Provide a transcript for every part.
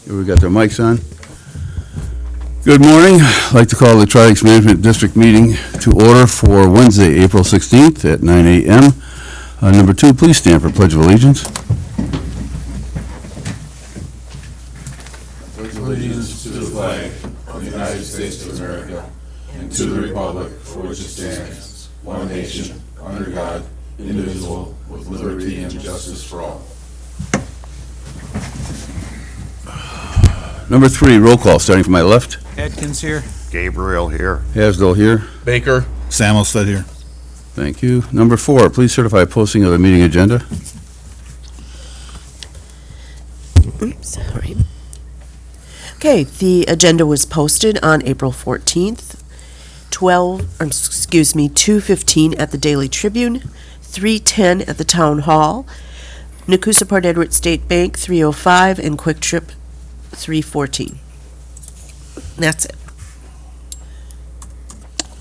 We got their mics on. Good morning. I'd like to call the Tri-Lakes Management District meeting to order for Wednesday, April 16th at 9 a.m. Number 2, please stand for Pledge of Allegiance. Pledge allegiance to the flag of the United States of America and to the republic for which it stands, one nation, under God, indivisible, with liberty and justice for all. Number 3, roll call, starting from my left. Atkins here. Gabriel here. Hasdell here. Baker. Samuelstead here. Thank you. Number 4, please certify posting of the meeting agenda. Oops, sorry. Okay, the agenda was posted on April 14th, 2:15 at the Daily Tribune, 3:10 at the Town Hall, Nakusa Port Edward State Bank 305, and Quick Trip 314. That's it.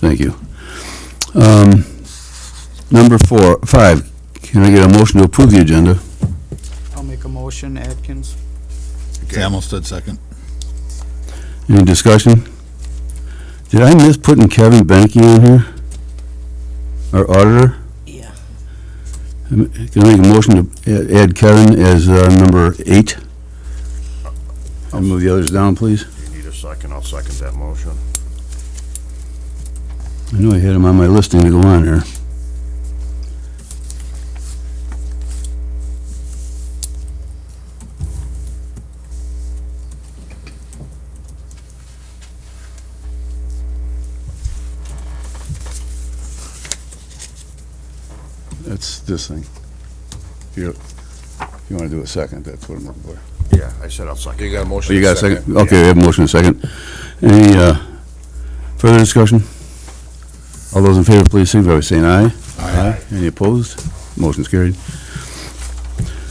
Thank you. Number 5, can I get a motion to approve the agenda? I'll make a motion, Atkins. Samuelstead second. Any discussion? Did I miss putting Kevin Benke on here? Our auditor? Yeah. Can I make a motion to add Kevin as number 8? I'll move the others down, please. You need a second, I'll second that motion. I know I had him on my listing to go on here. That's this thing. If you want to do a second, that's what I'm looking for. Yeah, I said I'll second. You got a Oh, motion? you got a second? second? Okay, we have a motion and a second. Any further discussion? All those in favor, please signify by saying aye. Aye. Any opposed? Motion's carried.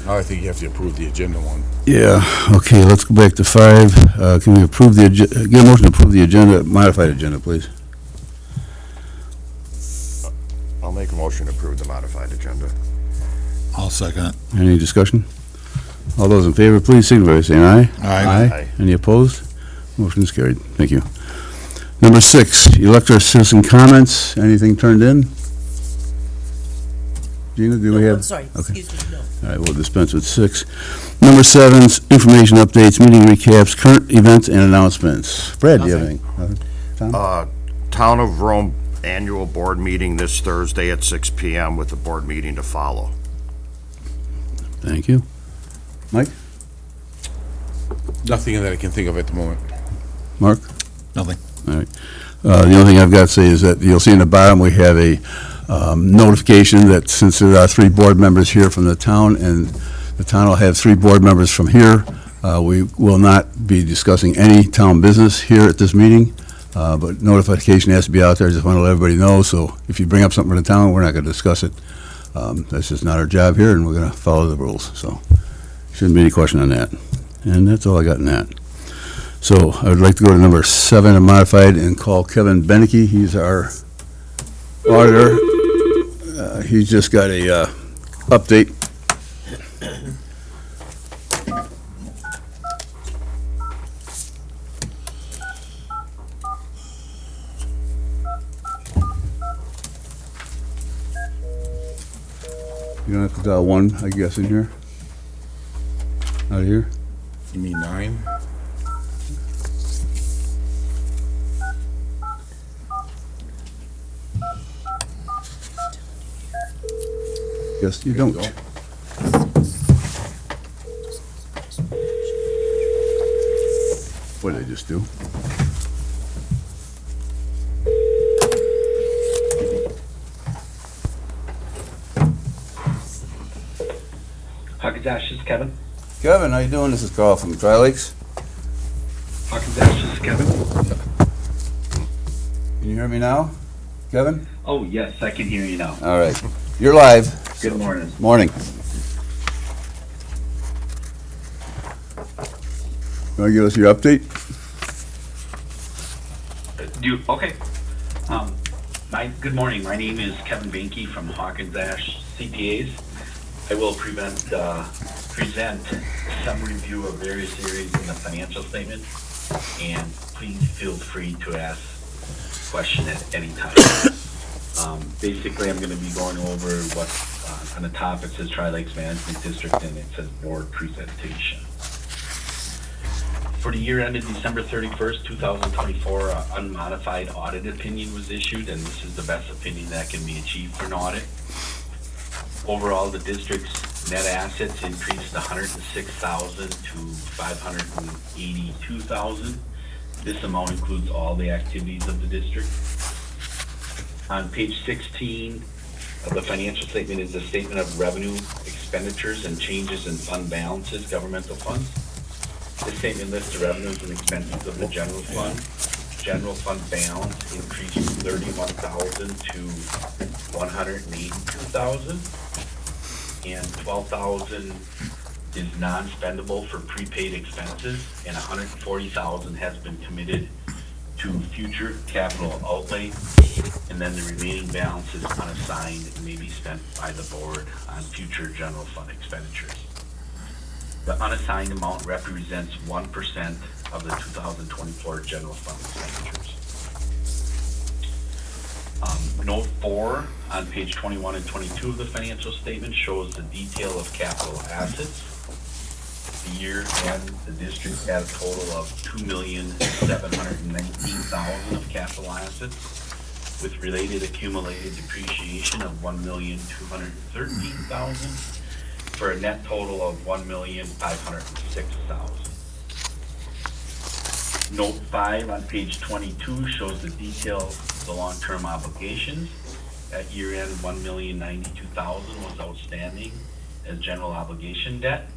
Now I think you have to approve the agenda one. Yeah, okay, let's go back to 5. Can we approve the, get a motion to approve the agenda, modified agenda, please? I'll make a motion to approve the modified agenda. I'll second it. Any discussion? All those in favor, please signify by saying aye. Aye. Any opposed? Motion is carried. Thank you. Number 6, elector citizen comments. Anything turned in? Gina, do we have? Sorry, Okay. excuse me, no. All right, we'll dispense with 6. Number 7, information updates, meeting recaps, current events and announcements. Brad, do you have anything? Tom? Town of Rome annual board meeting this Thursday at 6 p.m. with the board meeting to follow. Thank you. Mike? Nothing that I can think of at the moment. Mark? Nothing. All right. The only thing I've got to say is that you'll see in the bottom, we have a notification that since there are 3 board members here from the town, and the town will have 3 board members from here, we will not be discussing any town business here at this meeting, but notification has to be out there. I just want to let everybody know, so if you bring up something in the town, we're not going to discuss it. That's just not our job here, and we're going to follow the rules, so shouldn't be any question on that. And that's all I got in that. So I would like to go to number 7 and modified and call Kevin Beneke. He's our auditor. He's just got a update. You don't have to dial 1, I guess, in here? Out here? You mean 9? Yes, you don't. Go. What did I just do? Haagen-Dazs, this is Kevin. Kevin, how you doing? This is Carl from Tri-Lakes. Haagen-Dazs, this is Kevin. Can you hear me now, Kevin? Oh, yes, I can hear you now. All right. You're live. Good morning. Morning. You want to give us your update? Okay. Good morning. My name is Kevin Banke from Haagen-Dazs CPAs. I will present some review of various areas in the financial statement, and please feel free to ask question at any time. Basically, I'm going to be going over what on the top it says Tri-Lakes Management District, and it says board presentation. For the year ended December 31st, 2024, an unmodified audit opinion was issued, and this is the best opinion that can be achieved for an audit. Overall, the district's net assets increased 106,000 to 582,000. This amount includes all the activities of the district. On page 16 of the financial statement is a statement of revenue, expenditures, and changes in fund balances, governmental funds. This statement lists the revenues and expenses of the general fund. General fund balance increased from 31,000 to 182,000, and 12,000 is non-spendable for prepaid expenses, and 140,000 has been committed to future capital outlay, and then the remaining balance is unassigned and may be spent by the board on future general fund expenditures. The unassigned amount represents 1% of the 2024 general fund expenditures. Note 4 on page 21 and 22 of the financial statement shows the detail of capital assets. The year end, the district had a total of $2,719,000 of capital assets, with related accumulated depreciation of $1,213,000, for a net total of $1,506,000. Note 5 on page 22 shows the detail of the long-term obligations. At year end, $1,092,000 was outstanding as general obligation debt,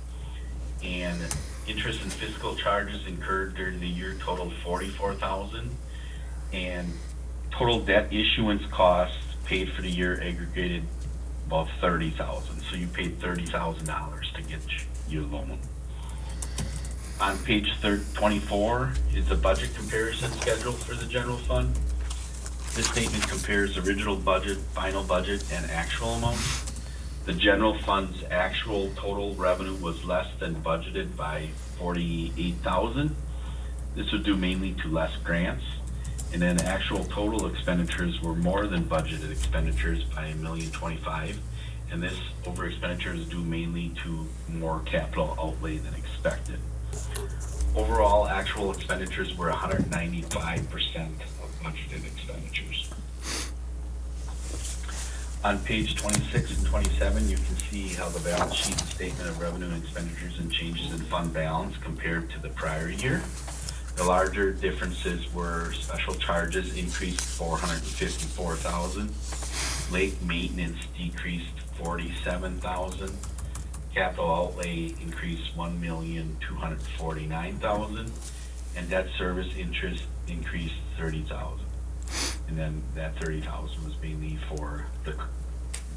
and interest and fiscal charges incurred during the year totaled $44,000, and total debt issuance costs paid for the year aggregated about $30,000. So you paid $30,000 to get your loan. On page 24 is the budget comparison schedule for the general fund. This statement compares original budget, final budget, and actual amounts. The general fund's actual total revenue was less than budgeted by $48,000. This was due mainly to less grants. And then actual total expenditures were more than budgeted expenditures by $1,025,000. And this over expenditure is due mainly to more capital outlay than expected. Overall, actual expenditures were 195% of budgeted expenditures. On page 26 and 27, you can see how the balance sheet and statement of revenue and expenditures and changes in fund balance compared to the prior year. The larger differences were special charges increased $454,000, lake maintenance decreased $47,000, capital outlay increased $1,249,000, and debt service interest increased $30,000. And then that $30,000 was mainly for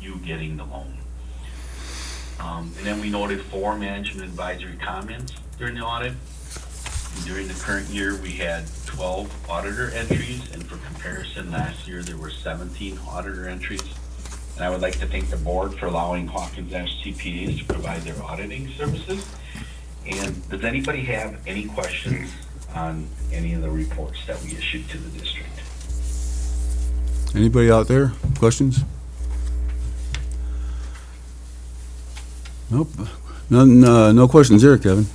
you getting the loan. And then we noted 4 management advisory comments during the audit. And during the current year, we had 12 auditor entries, and for comparison, last year there were 17 auditor entries. And I would like to thank the board for allowing Hawkins Ash CPAs to provide their auditing services. And does anybody have any questions on any of the reports that we issued to the district? Anybody out there? Questions? Nope. None, no questions there, Kevin.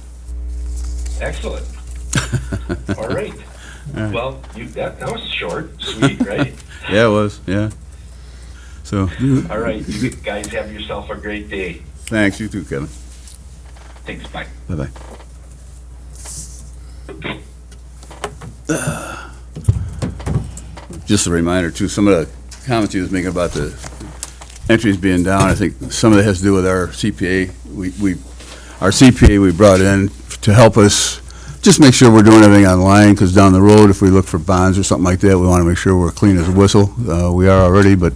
Excellent. All right. Well, that was short, sweet, right? Yeah, it was, yeah. So, All right, you guys have yourself a great day. thanks, you too, Kevin. Thanks, bye. Bye-bye. Just a reminder too, some of the comments he was making about the entries being down, I think some of it has to do with our CPA. Our CPA we brought in to help us just make sure we're doing everything online, because down the road, if we look for bonds or something like that, we want to make sure we're clean as a whistle. We are already, but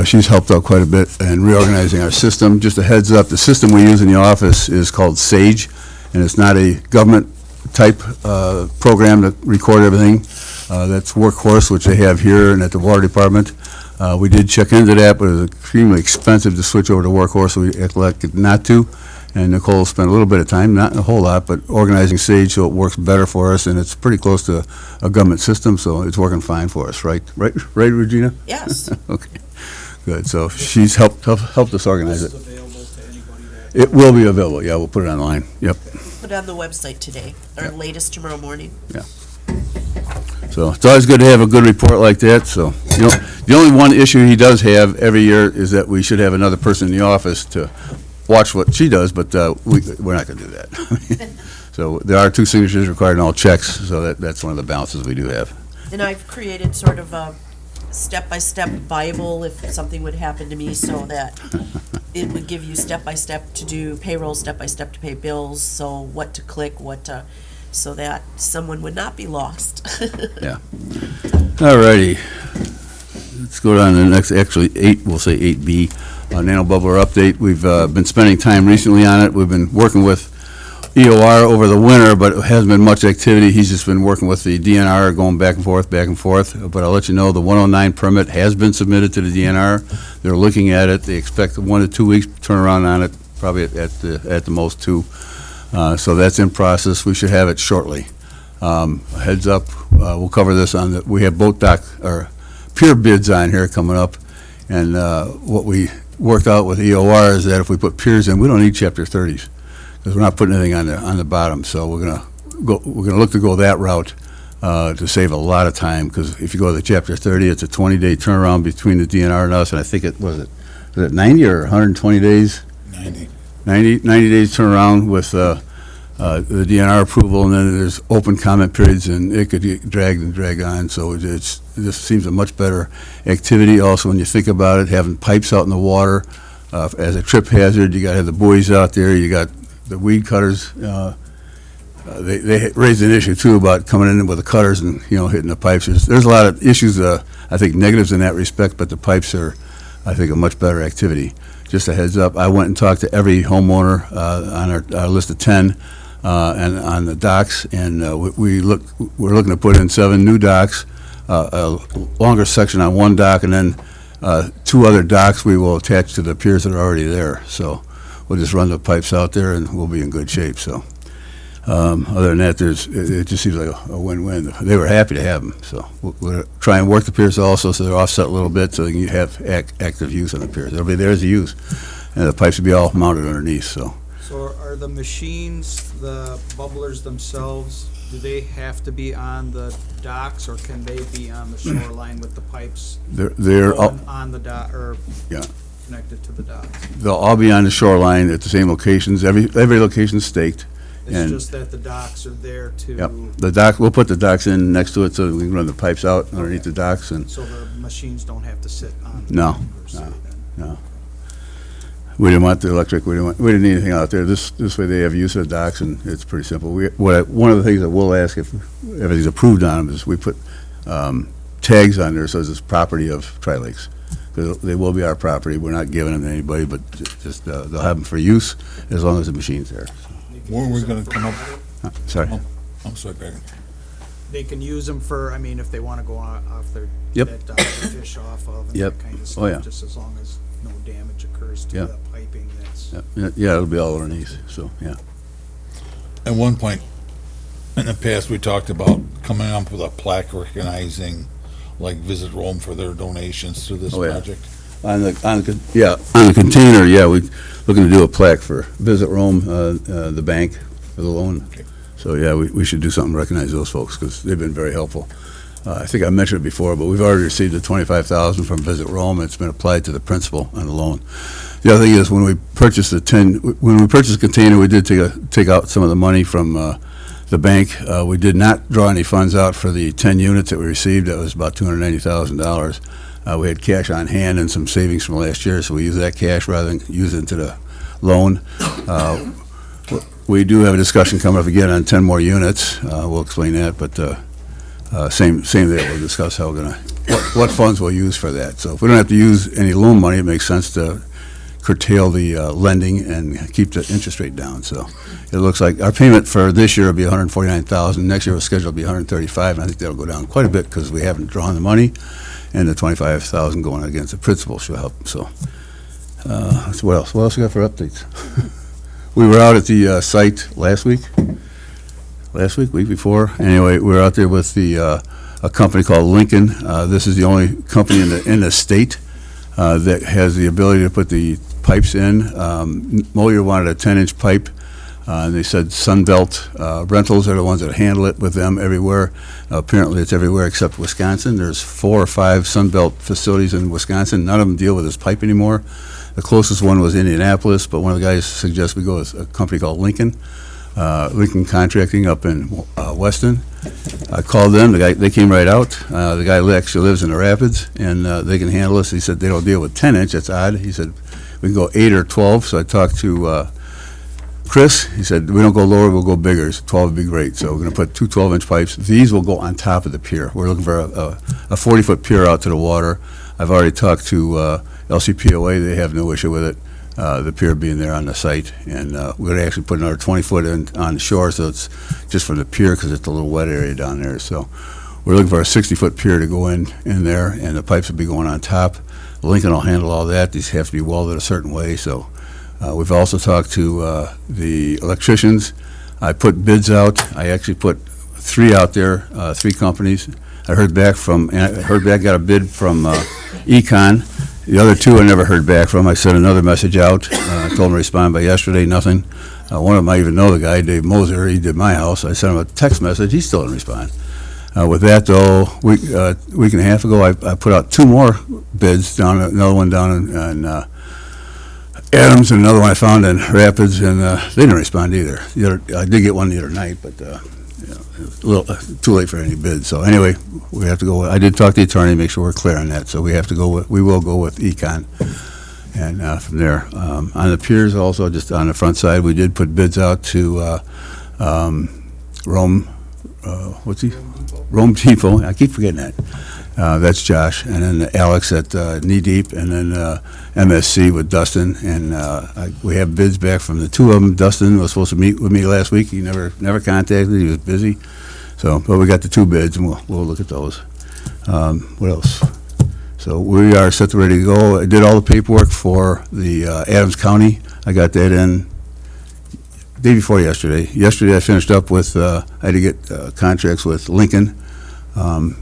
she's helped out quite a bit in reorganizing our system. Just a heads up, the system we use in the office is called Sage, and it's not a government type program to record everything. That's Workhorse, which they have here and at the water department. We did check into that, but it was extremely expensive to switch over to Workhorse, so we elected not to. And Nicole spent a little bit of time, not a whole lot, but organizing Sage so it works better for us, and it's pretty close to a government system, so it's working fine for us, right? Right, Regina? Yes. Okay, good. So she's helped us organize This it. is available to anybody that. It will be available, yeah, we'll put it online, yep. Put it on the website today, or latest tomorrow morning. So it's always good to have a good report like that, so, you know, the only one issue he does have every year is that we should have another person in the office to watch what she does, but we're not going to do that. So there are 2 signatures required in all checks, so that's one of the balances we do have. And I've created sort of a step-by-step Bible if something would happen to me, so that it would give you step-by-step to do payroll, step-by-step to pay bills, so what to click, so that someone would not be lost. All righty. Let's go down to the next, actually, 8, we'll say 8B, nano bubbler update. We've been spending time recently on it. We've been working with EOR over the winter, but it hasn't been much activity. He's just been working with the DNR, going back and forth. But I'll let you know, the 109 permit has been submitted to the DNR. They're looking at it. They expect 1 to 2 weeks turnaround on it, probably at the most 2. So that's in process. We should have it shortly. Heads up, we'll cover this we have boat dock, or pier bids on here coming up. And what we worked out with EOR is that if we put piers in, we don't need chapter 30s, because we're not putting anything on the bottom. So we're gonna look to go that route to save a lot of time, because if you go to the chapter 30, it's a 20-day turnaround between the DNR and us, and I think was it 90 or 120 days? 90 days turnaround with the DNR approval, and then there's open comment periods, and it could get dragged and drag on. So it just seems a much better activity. Also, when you think about it, having pipes out in the water as a trip hazard, you got to have the buoys out there. You got the weed cutters. They raised an issue too about coming in with the cutters and hitting the pipes. There's a lot of issues. I think negatives in that respect, but the pipes are, I think, a much better activity. Just a heads up, I went and talked to every homeowner on our list of 10 and on the docks, and we're looking to put in 7 new docks, a longer section on one dock, and then 2 other docks we will attach to the piers that are already there. So we'll just run the pipes out there, and we'll be in good shape. So other than that, it just seems like a win-win. They were happy to have them, so we'll try and work the piers also so they're offset a little bit so you can have active use on the piers. They'll be there as a use, and the pipes will be all mounted underneath. So are the machines, the bubblers themselves, do they have to be on the docks, or can they be on the shoreline with the pipes they're all, on the dock, or Yeah. connected to the docks? they'll all be on the shoreline at the same locations. Every location's staked. It's And- just that the docks are there to, Yep. The dock, we'll put the docks in next to it so we can run the pipes out underneath the docks, and so the machines don't have to sit on. the No, dock per se then. we didn't want the electric, we didn't need anything out there. This way they have use of the docks, and it's pretty simple. One of the things that we'll ask if everything's approved on them is we put tags on there so it's property of Tri-Lakes. Because they will be our property. We're not giving them to anybody, but just they'll have them for use as long as the machine's there. They can Where are we use them gonna for come up- water. Sorry. I'm sorry, Barry. They can use them for, I mean, if they wanna go off their, Yep. that dock to fish off of and Yep. that kind of Oh, stuff, yeah. just as long as no damage occurs to Yeah. the piping that's. Yeah, it'll be all underneath, so, yeah. At one point, in the past, we talked about coming up with a plaque recognizing, like, Visit Rome for their donations to this Oh, yeah. project. On the container, we looking to do a plaque for Visit Rome, the bank, for the loan. Okay. So, yeah, we should do something to recognize those folks, because they've been very helpful. I think I mentioned it before, but we've already received the $25,000 from Visit Rome, and it's been applied to the principal on the loan. The other thing is, when we purchased the container, we did take out some of the money from the bank. We did not draw any funds out for the 10 units that we received. That was about $290,000. We had cash on hand and some savings from last year, so we used that cash rather than use it into the loan. We do have a discussion coming up again on 10 more units. We'll explain that, but same day, we'll discuss how we're what funds we'll use for that. So if we don't have to use any loan money, it makes sense to curtail the lending and keep the interest rate down. So it looks like our payment for this year will be $149,000. Next year, we're scheduled to be $135,000, and I think that'll go down quite a bit because we haven't drawn the money, and the $25,000 going against the principal should help. So what else? What else we got for updates? We were out at the site week before. Anyway, we were out there with a company called Lincoln. This is the only company in the state that has the ability to put the pipes in. Moyer wanted a 10-inch pipe, and they said Sunbelt Rentals are the ones that handle it with them everywhere. Apparently, it's everywhere except Wisconsin. There's 4 or 5 Sunbelt facilities in Wisconsin. None of them deal with this pipe anymore. The closest one was Indianapolis, but one of the guys suggested we go with a company called Lincoln. Lincoln Contracting up in Weston. I called them. They came right out. The guy actually lives in the Rapids, and they can handle us. He said they don't deal with 10-inch. That's odd. He said we can go 8 or 12. So I talked to Chris. He said we don't go lower, we'll go bigger. He said 12 would be great. So we're going to put 2 12-inch pipes. These will go on top of the pier. We're looking for a 40-foot pier out to the water. I've already talked to LCPOA. They have no issue with it. The pier being there on the site, and we're going to actually put another 20-foot in on the shore, so it's just from the pier because it's a little wet area down there. So we're looking for a 60-foot pier to go in there, and the pipes will be going on top. Lincoln will handle all that. These have to be welded a certain way. So we've also talked to the electricians. I put bids out. I actually put 3 out there, 3 companies. I heard back, got a bid from Econ. The other 2 I never heard back from. I sent another message out. I told him to respond by yesterday, nothing. One of them I even know the guy, Dave Moser. He did my house. I sent him a text message. He still didn't respond. With that, though, week and a half ago, I put out 2 more bids down. Another one down in Adams, and another one I found in Rapids, and they didn't respond either. I did get one the other night, but it was a little too late for any bids. So anyway, we have to go. I did talk to the attorney, make sure we're clear on that. So we have to go with. We will go with Econ, and from there on the piers also, just on the front side, we did put bids out to Rome. What's he? Rome Depot. I keep forgetting that. That's Josh, and then Alex at Knee Deep, and then MSC with Dustin. And we have bids back from the 2 of them. Dustin was supposed to meet with me last week. He never contacted. He was busy. So, but we got the 2 bids, and we'll look at those. What else? So we are set to ready to go. I did all the paperwork for the Adams County. I got that in day before yesterday. Yesterday I finished up with. I had to get contracts with Lincoln.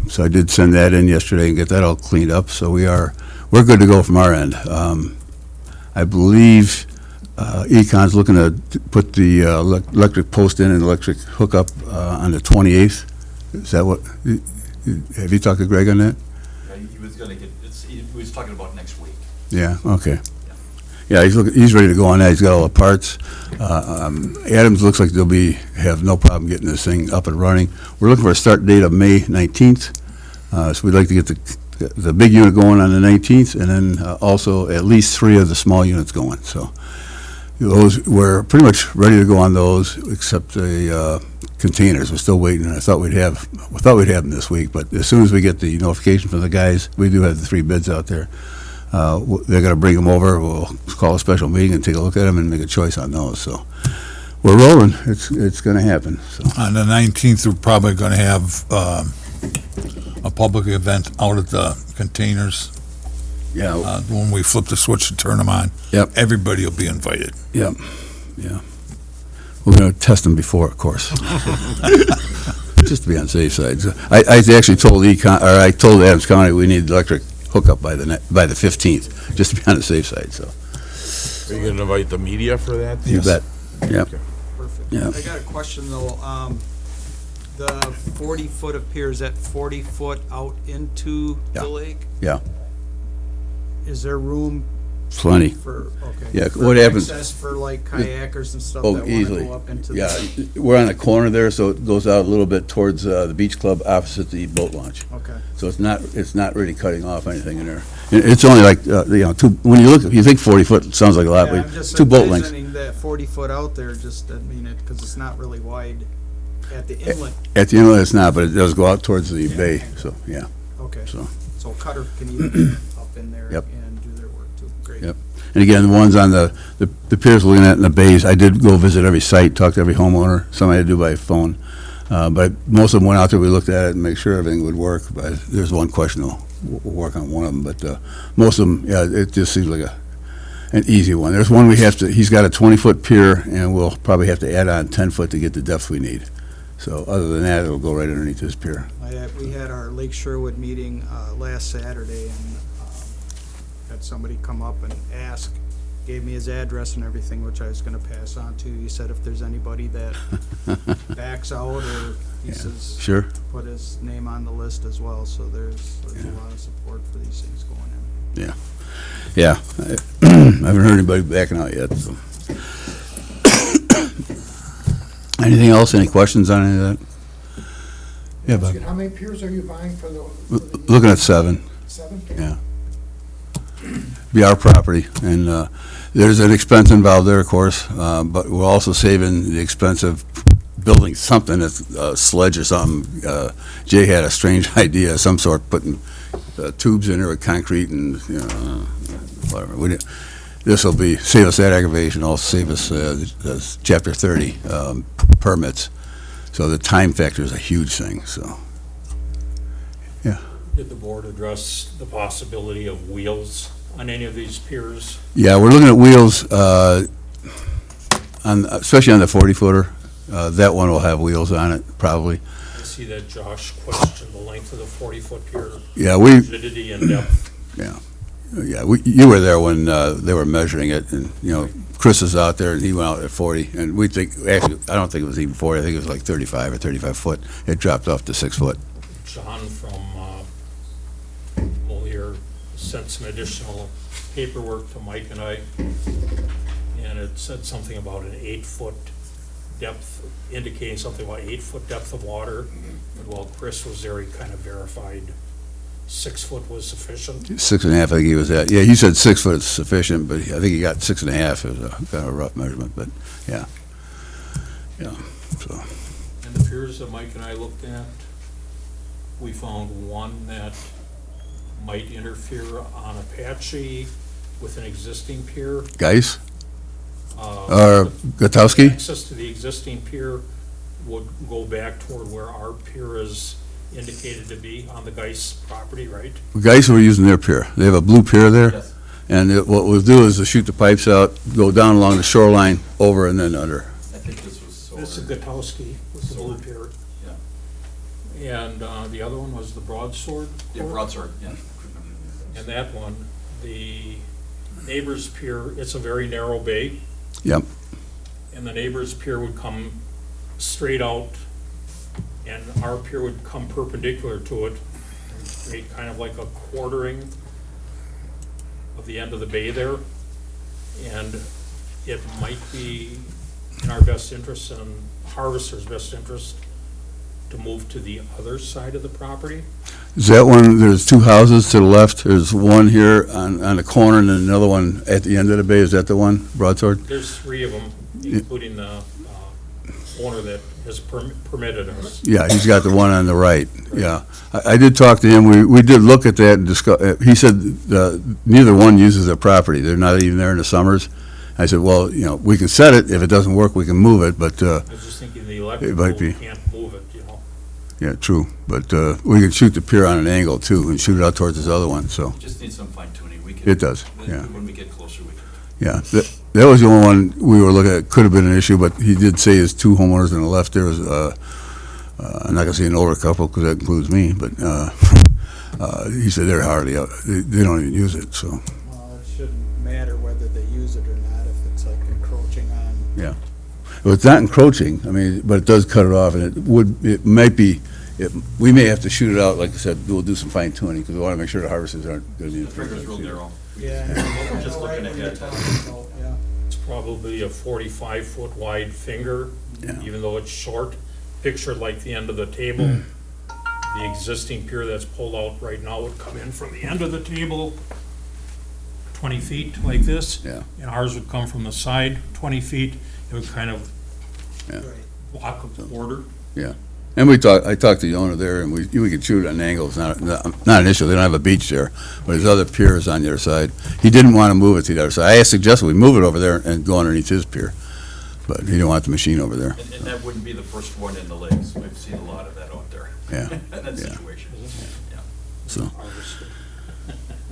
So I did send that in yesterday and get that all cleaned up. So we're good to go from our end. I believe Econ's looking to put the electric post in and electric hookup on the 28th. Is that what? Have you talked to Greg on that? He was going to get. He was talking about next week. Yeah. Okay. Yeah, he's ready to go on that. He's got all the parts. Adams looks like they'll have no problem getting this thing up and running. We're looking for a start date of May 19th. So we'd like to get the big unit going on the 19th, and then also at least 3 of the small units going. So those, we're pretty much ready to go on those, except the containers. We're still waiting. I thought we'd have them this week, but as soon as we get the notification from the guys, we do have the 3 bids out there. They're going to bring them over. We'll call a special meeting and take a look at them and make a choice on those. So we're rolling. It's going to happen. So On the 19th, we're probably going to have a public event out at the containers. yeah, When we flip the switch and turn them on. Yep. Everybody will be invited. yeah. We're going to test them before, of course, just to be on the safe side. So I actually told I told Adams County we need electric hookup by the 15th, just to be on the safe side. So Are you going to invite the media for that? you bet. Yep. Perfect. Yeah. I got a question though. The 40-foot of pier, is that 40 foot out into Yeah. the lake? Yeah. Is there room Plenty. for, okay. Yeah, for what happens- access for like kayakers and stuff Oh, that want to easily. go up into Yeah, the, we're on the corner there, so it goes out a little bit towards the beach club opposite the boat launch. okay. So it's not really cutting off anything in there. It's only like, 2, when you think 40 foot, it sounds like a lot, Yeah, I'm but just 2 boat lengths. envisioning that 40 foot out there, just, I mean, it, because it's not really wide at the inlet. At the inlet, it's not, but it does go out towards the bay, so, yeah. Okay. So. So Cutter can even get up in there Yep. and do their work too. Great. Yep. And again, the ones on the piers we're looking at in the bays, I did go visit every site, talk to every homeowner, some I had to do by phone. But most of them went out there, we looked at it and make sure everything would work. But there's one question, though, we'll work on one of them. But most of them, yeah, it just seems like an easy one. There's one he's got a 20-foot pier, and we'll probably have to add on 10 foot to get the depth we need. So other than that, it'll go right underneath this pier. We had our Lake Sherwood meeting last Saturday, and had somebody come up and ask, gave me his address and everything, which I was gonna pass on to. He said if there's anybody that backs out, or he says, Sure? put his name on the list as well, so there's a lot of support for these things going in. Yeah. I haven't heard anybody backing out yet, so. Anything else? Any questions on any of that? Yeah, Bob. How many piers are you buying for the Looking at 7. 7? Yeah. Be our property, and there's an expense involved there, of course, but we're also saving the expense of building something, that's a sledge or something. Jay had a strange idea of some sort, putting tubes in there with concrete and, whatever. This will save us that aggravation, also save us this Chapter 30 permits. So the time factor is a huge thing, so. Did the board address the possibility of wheels on any of these piers? Yeah, we're looking at wheels, especially on the 40-footer. That one will have wheels on it, probably. I see that Josh questioned the length of the 40-foot pier. Yeah, Rigidity and depth. Yeah, you were there when they were measuring it, and, Chris is out there, and he went out at 40, and we think, actually, I don't think it was even 40, I think it was like 35 or 35 foot. It dropped off to 6 foot. John from Moliere sent some additional paperwork to Mike and I, and it said something about an 8-foot depth, indicating something about 8-foot depth of water. And while Chris was there, he kind of verified 6 foot was sufficient. 6.5, I think he was at. Yeah, he said 6 foot is sufficient, but I think he got 6.5. It was a kind of a rough measurement, but yeah. So And the piers that Mike and I looked at, we found one that might interfere on Apache with an existing pier. Geis or Gutowski? Access to the existing pier would go back toward where our pier is indicated to be on the Geis property, right? Geis were using their pier. They have a blue pier there, Yes. and what we'll do is to shoot the pipes out, go down along the shoreline, over and then under. I think this was This is Gutowski with the blue pier. Yeah. And the other one was the Broadsword. Yeah, Court. broadsword, yeah. And that one, the neighbor's pier, it's a very narrow bay. Yep. And the neighbor's pier would come straight out, and our pier would come perpendicular to it, and create kind of like a quartering of the end of the bay there. And it might be in our best interest and Harvester's best interest to move to the other side of the property. Is that one, there's 2 houses to the left, there's one here on the corner and then another one at the end of the bay, is that the one, Broadsword? There's 3 of them, including the owner that has permitted us. Yeah, he's got the one on the right, yeah. I did talk to him, we did look at that and discuss, he said neither one uses their property, they're not even there in the summers. I said, well, we can set it, if it doesn't work, we can move it, but, I was just thinking the might electrical be. can't move it, yeah, true, but we could shoot the pier on an angle too, and shoot it out towards this other one, so, Just need some fine tuning. We can. It does, yeah. When we get closer, we can. yeah. That was the only one we were looking at, could have been an issue, but he did say his 2 homeowners on the left there was, I'm not gonna say an older couple, because that includes me, but he said they're hardly out, they don't even use it, so, Well, it shouldn't matter whether they use it or not, if it's like encroaching on. yeah. Well, it's not encroaching, but it does cut it off, and we may have to shoot it out, like I said, we'll do some fine tuning, because we want to make sure the harvesters aren't going to be. The trigger's real narrow. Yeah. We're just looking ahead. Yeah. It's probably a 45-foot wide finger, Yeah. even though it's short. Pictured like the end of the table. The existing pier that's pulled out right now would come in from the end of the table, 20 feet like this. Yeah. And ours would come from the side, 20 feet. It would kind of Yeah. block a border. And I talked to the owner there, and we could shoot at an angle, it's not an issue, they don't have a beach there, but his other pier is on the other side. He didn't want to move it to the other side. I suggested we move it over there and go underneath his pier, but he didn't want the machine over there. And that wouldn't be the first one in the lakes. We've seen a lot of that out there. Yeah. That Yeah. situation. Yeah. So,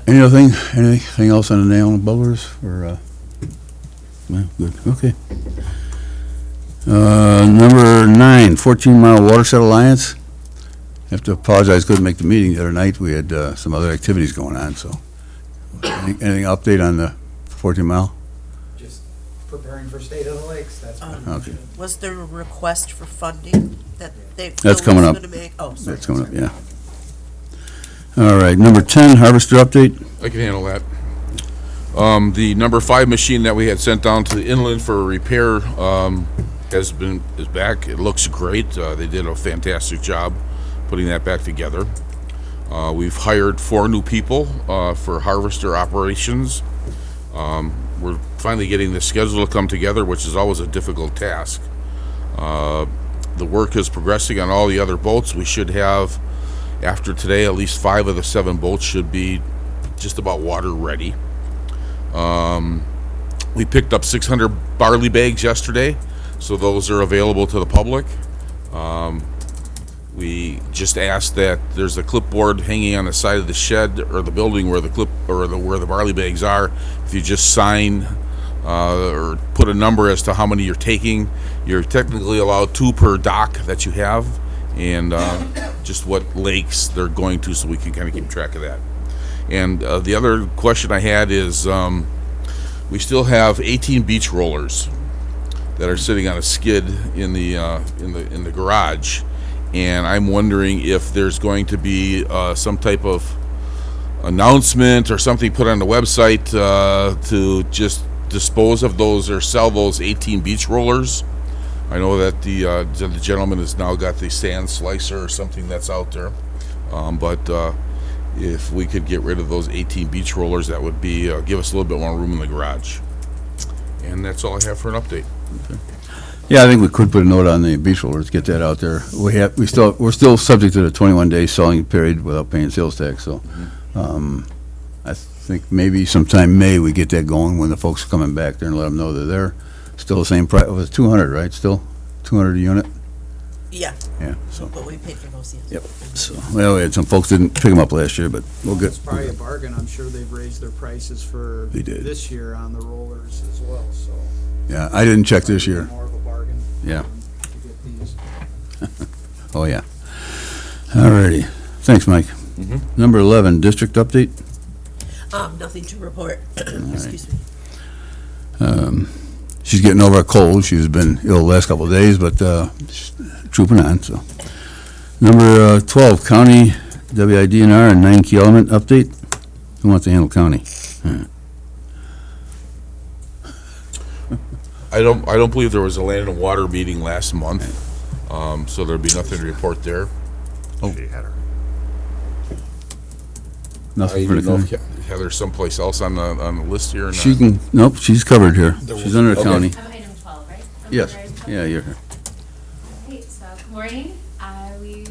Anything else on the nail and bubblers, or, no, good, okay. Number 9, 14 Mile Watershed Alliance. Have to apologize, couldn't make the meeting the other night, we had, some other activities going on, so. Anything update on the 14 Mile? Just preparing for State of the Lakes, that's. Okay. Was there a request for funding that they? That's coming up. Oh, sorry. That's coming up, yeah. All right, number 10, Harvester update. I can handle that. The number 5 machine that we had sent down to the inland for repair is back. It looks great. They did a fantastic job putting that back together. We've hired 4 new people for harvester operations. We're finally getting the schedule to come together, which is always a difficult task. The work is progressing on all the other boats. We should have, after today, at least 5 of the 7 boats should be just about water ready. We picked up 600 barley bags yesterday, so those are available to the public. We just asked that there's a clipboard hanging on the side of the shed or the building where where the barley bags are. If you just sign or put a number as to how many you're taking, you're technically allowed 2 per dock that you have, and just what lakes they're going to, so we can kind of keep track of that. And the other question I had is, we still have 18 beach rollers that are sitting on a skid in the garage, and I'm wondering if there's going to be some type of announcement or something put on the website to just dispose of those or sell those 18 beach rollers. I know that the gentleman has now got the sand slicer or something that's out there, but if we could get rid of those 18 beach rollers, that would be give us a little bit more room in the garage. And that's all I have for an update. Okay. Yeah, I think we could put a note on the beach rollers, get that out there. We're still subject to the 21-day selling period without paying sales tax, so I think maybe sometime in May we get that going when the folks are coming back there and let them know they're there. Still the same price, it was 200, right? Still 200 a unit? Yeah, Yeah, so, but we paid for those, yes. yep. So, well, we had some folks didn't pick them up last year, but we'll get. It's probably a bargain, I'm sure they've raised their prices for They did. this year on the rollers as well, so. Yeah, I didn't check this year. More of a bargain. Yeah. To get these. Oh, yeah. All righty. Thanks, Mike. Number 11, district update. Nothing to report. Excuse me. She's getting over a cold. She's been ill the last couple of days, but she's trooping on, so. Number 12, county WIDNR and 9 key element update. Who wants to handle county? I don't believe there was a land and water meeting last month, so there'll be nothing to report there. Nothing I for didn't know the if Heather's someplace else on the list here or not. She can, nope, she's covered here. She's under the Okay. county. I'm item 12, right? Yes, yeah, you're here. Okay, so good morning. We've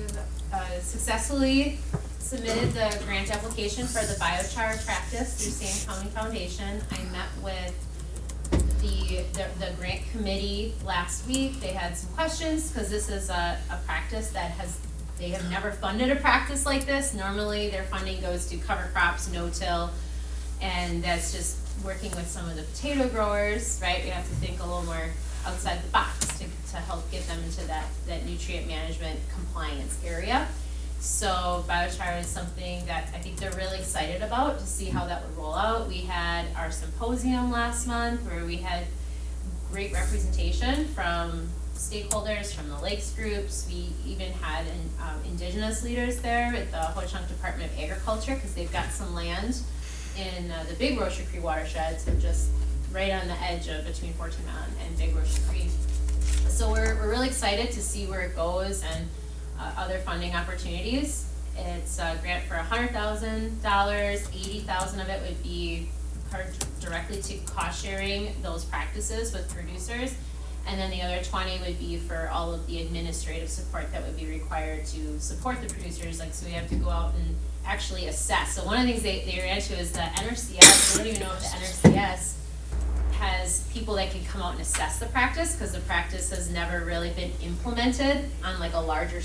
successfully submitted the grant application for the biochar practice through Sand County Foundation. I met with the grant committee last week. They had some questions because this is a practice that they have never funded a practice like this. Normally their funding goes to cover crops, no-till, and that's just working with some of the potato growers, right? We have to think a little more outside the box to help get them into that nutrient management compliance area. So biochar is something that I think they're really excited about to see how that would roll out. We had our symposium last month where we had great representation from stakeholders, from the lakes groups. We even had indigenous leaders there at the Ho-Chunk Department of Agriculture because they've got some land in the Big Rocher Cree watershed, so just right on the edge of between 14 Mile and Big Rocher Cree. So we're really excited to see where it goes and other funding opportunities. It's a grant for $100,000, $80,000 of it would be directly to cost sharing those practices with producers, and then the other 20 would be for all of the administrative support that would be required to support the producers. Like, so we have to go out and actually assess. So one of the things they ran into is the NRCS. I don't even know if the NRCS has people that can come out and assess the practice, because the practice has never really been implemented on like a larger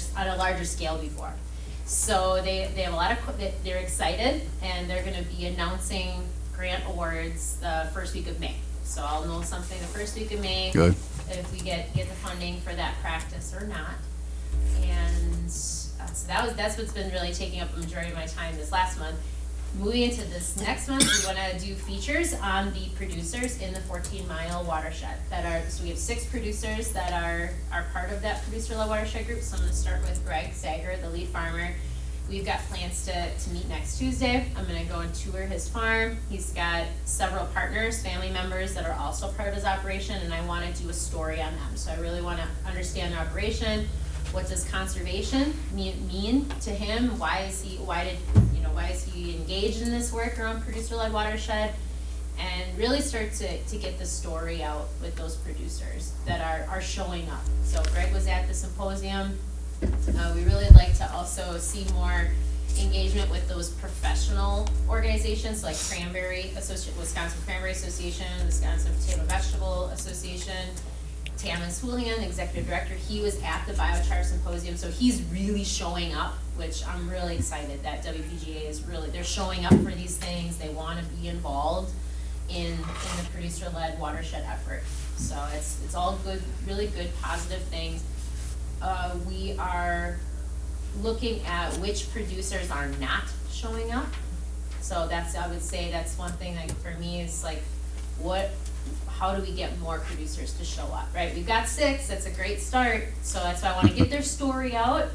scale before. So they have a lot of, they're excited, and they're gonna be announcing grant awards the first week of May. So I'll know something the first week of May. Good. If we get the funding for that practice or not. And so that's what's been really taking up a majority of my time this last month. Moving into this next month, we wanna do features on the producers in the 14-mile watershed so we have 6 producers that are part of that producer-led watershed group. So I'm gonna start with Greg Sager, the lead farmer. We've got plans to meet next Tuesday. I'm gonna go and tour his farm. He's got several partners, family members that are also part of his operation, and I wanna do a story on them. So I really wanna understand their operation. What does conservation mean to him? Why is he engaged in this work around producer-led watershed? And really start to get the story out with those producers that are showing up. So Greg was at the symposium. We really like to also see more engagement with those professional organizations like Wisconsin Cranberry Association, Wisconsin Potato Vegetable Association. Tammins Houlihan, executive director, he was at the biochar symposium, so he's really showing up, which I'm really excited that WPGA is they're showing up for these things. They want to be involved in the producer-led watershed effort. So it's all good, really good, positive things. We are looking at which producers are not showing up. So I would say that's one thing that for me is like, how do we get more producers to show up, right? We've got 6, that's a great start. So that's why I wanna get their story out,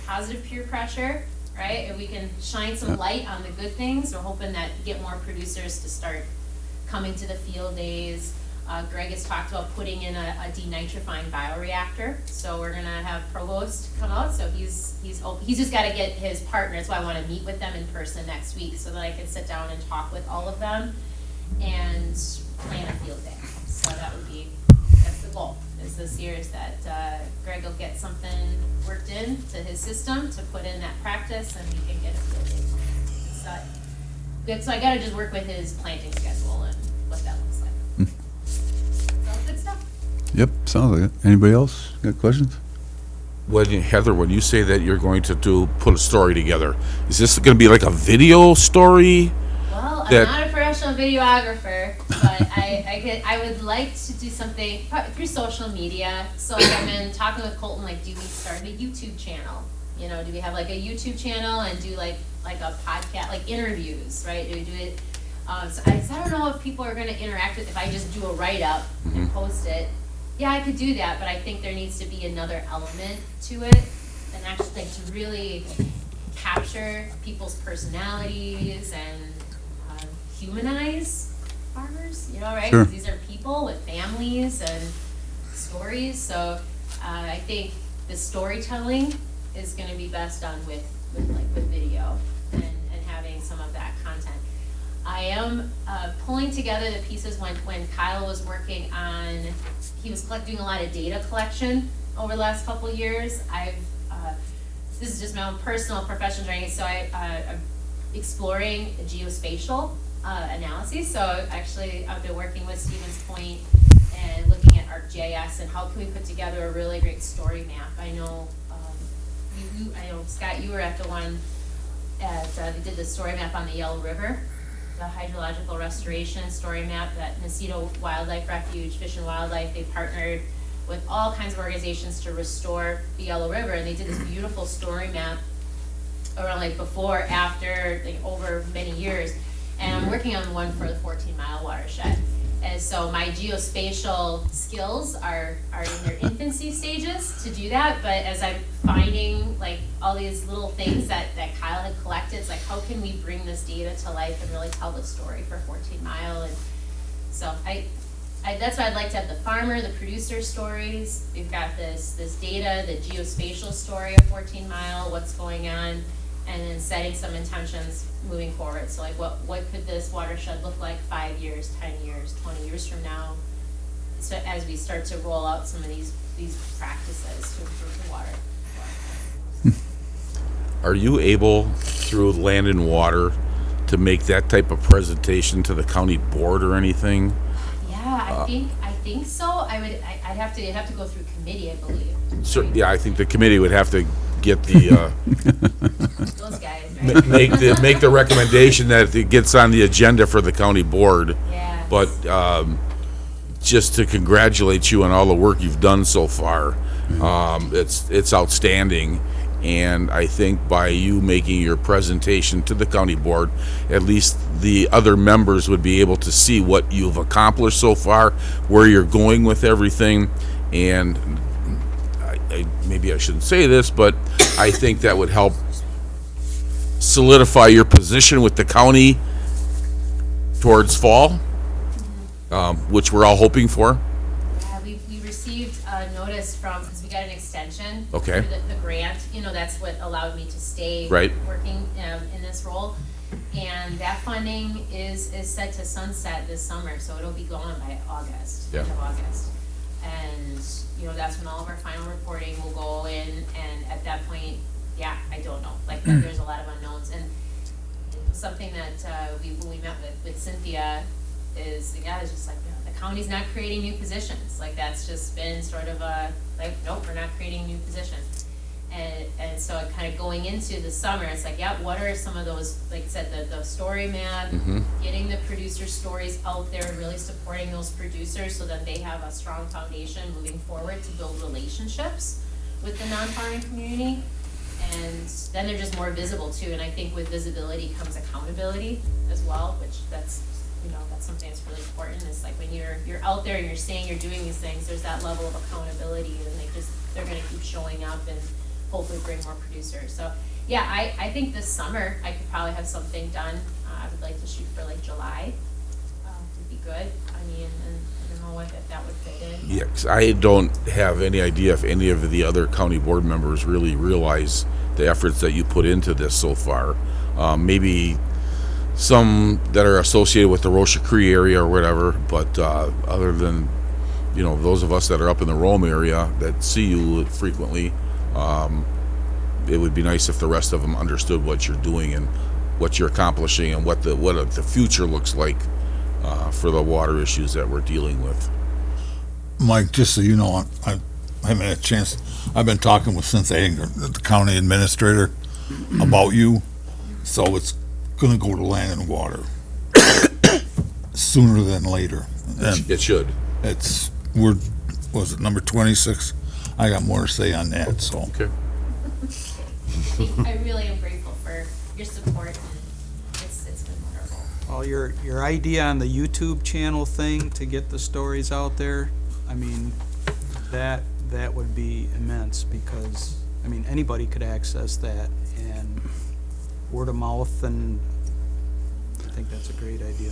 positive peer pressure, right? If we can shine some light on the good things, we're hoping that get more producers to start coming to the field days. Greg has talked about putting in a denitrifying bioreactor. So we're gonna have Provost come out. So he's just gotta get his partner. That's why I wanna meet with them in person next week so that I can sit down and talk with all of them and plan a field day. So that's the goal, is this year is that Greg will get something worked into his system to put in that practice and we can get a field day. Good, so I gotta just work with his planting schedule and what that looks like. So good stuff. Yep, sounds like it. Anybody else got questions? Heather, when you say that you're going to put a story together, is this going to be like a video story? Well, I'm not a professional videographer, but I would like to do something through social media. So like I've been talking with Colton, like, do we start a YouTube channel? You know, do we have like a YouTube channel and do like a podcast, like interviews, right? Do we do it? So I don't know if people are going to interact with if I just do a write-up and post it. Yeah, I could do that, but I think there needs to be another element to it, and actually like to really capture people's personalities and humanize farmers, you know, right? Sure. These are people with families and stories, so I think the storytelling is going to be best done with video and having some of that content. I am pulling together the pieces when Kyle was working on, he was doing a lot of data collection over the last couple of years. This is just my own personal professional training, so I'm exploring geospatial analyses. So actually I've been working with Stevens Point and looking at ArcGIS and how can we put together a really great story map. I know, Scott, you were at the one they did the story map on the Yellow River, the hydrological restoration story map that Nacito Wildlife Refuge, Fish and Wildlife, they partnered with all kinds of organizations to restore the Yellow River, and they did this beautiful story map around like before, after, like over many years. And I'm working on one for the 14-mile watershed. And so my geospatial skills are in their infancy stages to do that, but as I'm finding like all these little things that Kyle had collected, it's like, how can we bring this data to life and really tell the story for 14-mile? And so that's why I'd like to have the farmer, the producer stories. We've got this data, the geospatial story of 14-mile, what's going on, and then setting some intentions moving forward. So like what could this watershed look like 5 years, 10 years, 20 years from now? So as we start to roll out some of these practices to improve the water. Are you able, through Land and Water, to make that type of presentation to the county board or anything? Yeah, I think so. I'd have to go through committee, I believe. Yeah, I think the committee would have to get the, Those guys, right? make the recommendation that it gets on the agenda for the county board. Yeah. But just to congratulate you on all the work you've done so far. It's outstanding. And I think by you making your presentation to the county board, at least the other members would be able to see what you've accomplished so far, where you're going with everything. And maybe I shouldn't say this, but I think that would help solidify your position with the county towards fall, which we're all hoping for. Yeah, we received a notice from, because we got an extension. Okay. For the grant, that's what allowed me to stay. Right. Working in this role. And that funding is set to sunset this summer, so it'll be gone by August, Yeah. end of August. And, that's when all of our final reporting will go in, and at that point, yeah, I don't know. Like, there's a lot of unknowns. And something that when we met with Cynthia is, it's just like, the county's not creating new positions. Like, that's just been sort of nope, we're not creating new positions. And so kind of going into the summer, it's like, what are some of those, like I said, the story map, getting the producer stories out there, really supporting those producers so that they have a strong foundation moving forward to build relationships with the non-farming community. And then they're just more visible too. And I think with visibility comes accountability as well, which that's something that's really important. It's like when you're out there and you're saying you're doing these things, there's that level of accountability, and they're gonna keep showing up and hopefully bring more producers. So yeah, I think this summer I could probably have something done. I would like to shoot for like July. Would be good. I mean, and I don't know if that would fit in. Yeah, 'cause I don't have any idea if any of the other county board members really realize the efforts that you put into this so far. Maybe some that are associated with the Rocha Cree area or whatever, but other than, those of us that are up in the Rome area that see you frequently, it would be nice if the rest of them understood what you're doing and what you're accomplishing and what the future looks like for the water issues that we're dealing with. Mike, just so you know, I haven't had a chance, I've been talking with Cynthia Anger, the county administrator, about you, so it's gonna go to Land and Water sooner than later. And It should. was it number 26? I got more to say on that, so. Okay. I really am grateful for your support, and it's been wonderful. Well, your idea on the YouTube channel thing to get the stories out there, I mean, that would be immense, because, I mean, anybody could access that, and word of mouth, and I think that's a great idea.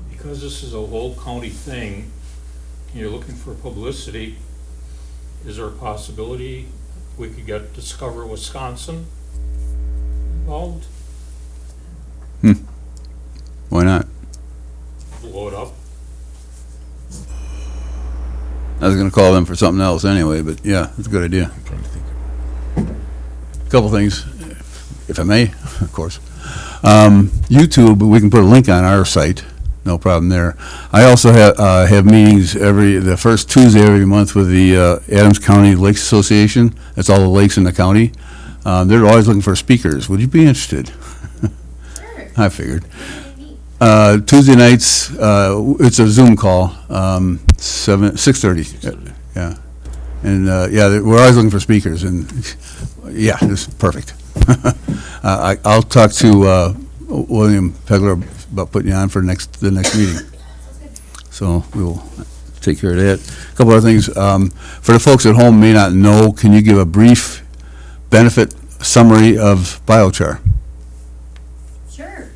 Because this is a whole county thing, and you're looking for publicity, is there a possibility we could get Discover Wisconsin involved? Why not? Blow it up? I was gonna call them for something else anyway, but yeah, that's a good idea. I'm trying to think. Couple things, if I may, of course. YouTube, we can put a link on our site, no problem there. I also have meetings the first Tuesday every month with the Adams County Lakes Association. That's all the lakes in the county. They're always looking for speakers. Would you be interested? Sure. I figured. Tuesday nights, it's a Zoom call, 6:30. Yeah. And, we're always looking for speakers, and, yeah, this is perfect. I'll talk to William Pegler about putting you on for the next meeting. So we will take care of that. A couple other things. For the folks at home who may not know, can you give a brief benefit summary of biochar? Sure.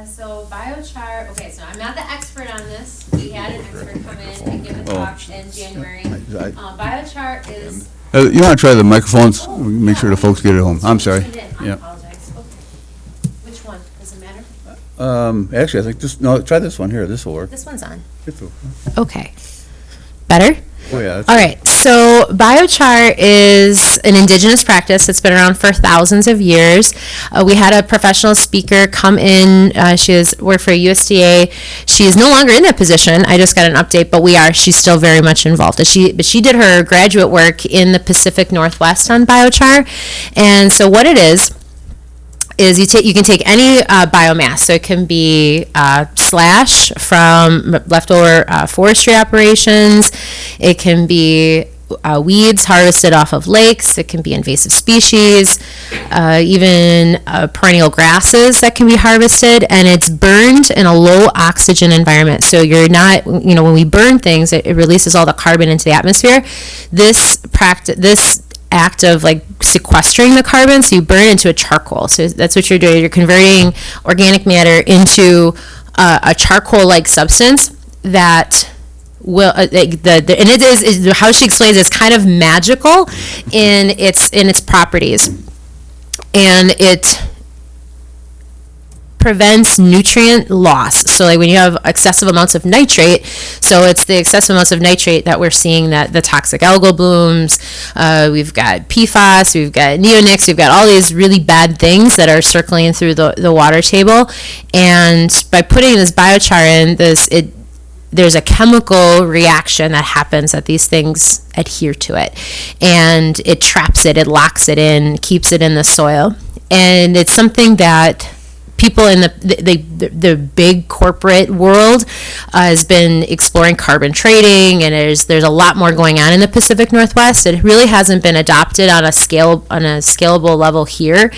So biochar, okay, so I'm not the expert on this. We had an expert come in and give a talk in January. Biochar is. You want to try the microphones? Make sure the folks get it home. I'm sorry. I Yeah. apologize. Okay. Which one? Does it matter? Actually, I think try this one here. This will work. This one's on. This will- Okay. Better? Oh, yeah, that's- All right, so biochar is an indigenous practice that's been around for thousands of years. We had a professional speaker come in. She has worked for USDA. She is no longer in that position. I just got an update, but she's still very much involved. But she did her graduate work in the Pacific Northwest on biochar, and so what it is you can take any biomass. So it can be slash from leftover forestry operations. It can be weeds harvested off of lakes. It can be invasive species, even perennial grasses that can be harvested, and it's burned in a low oxygen environment. So you're not, when we burn things, it releases all the carbon into the atmosphere. This act of like sequestering the carbon, so you burn it into a charcoal. So that's what you're doing. You're converting organic matter into a charcoal-like substance that will and it is how she explains it's kind of magical in its properties, and it prevents nutrient loss. So like when you have excessive amounts of nitrate, so it's the excessive amounts of nitrate that we're seeing, that the toxic algal blooms, we've got PFAS, we've got neonics, we've got all these really bad things that are circling through the water table. And by putting this biochar in, there's a chemical reaction that happens that these things adhere to it, and it traps it, it locks it in, keeps it in the soil. And it's something that people in the big corporate world has been exploring carbon trading, and there's a lot more going on in the Pacific Northwest. It really hasn't been adopted on a scalable level here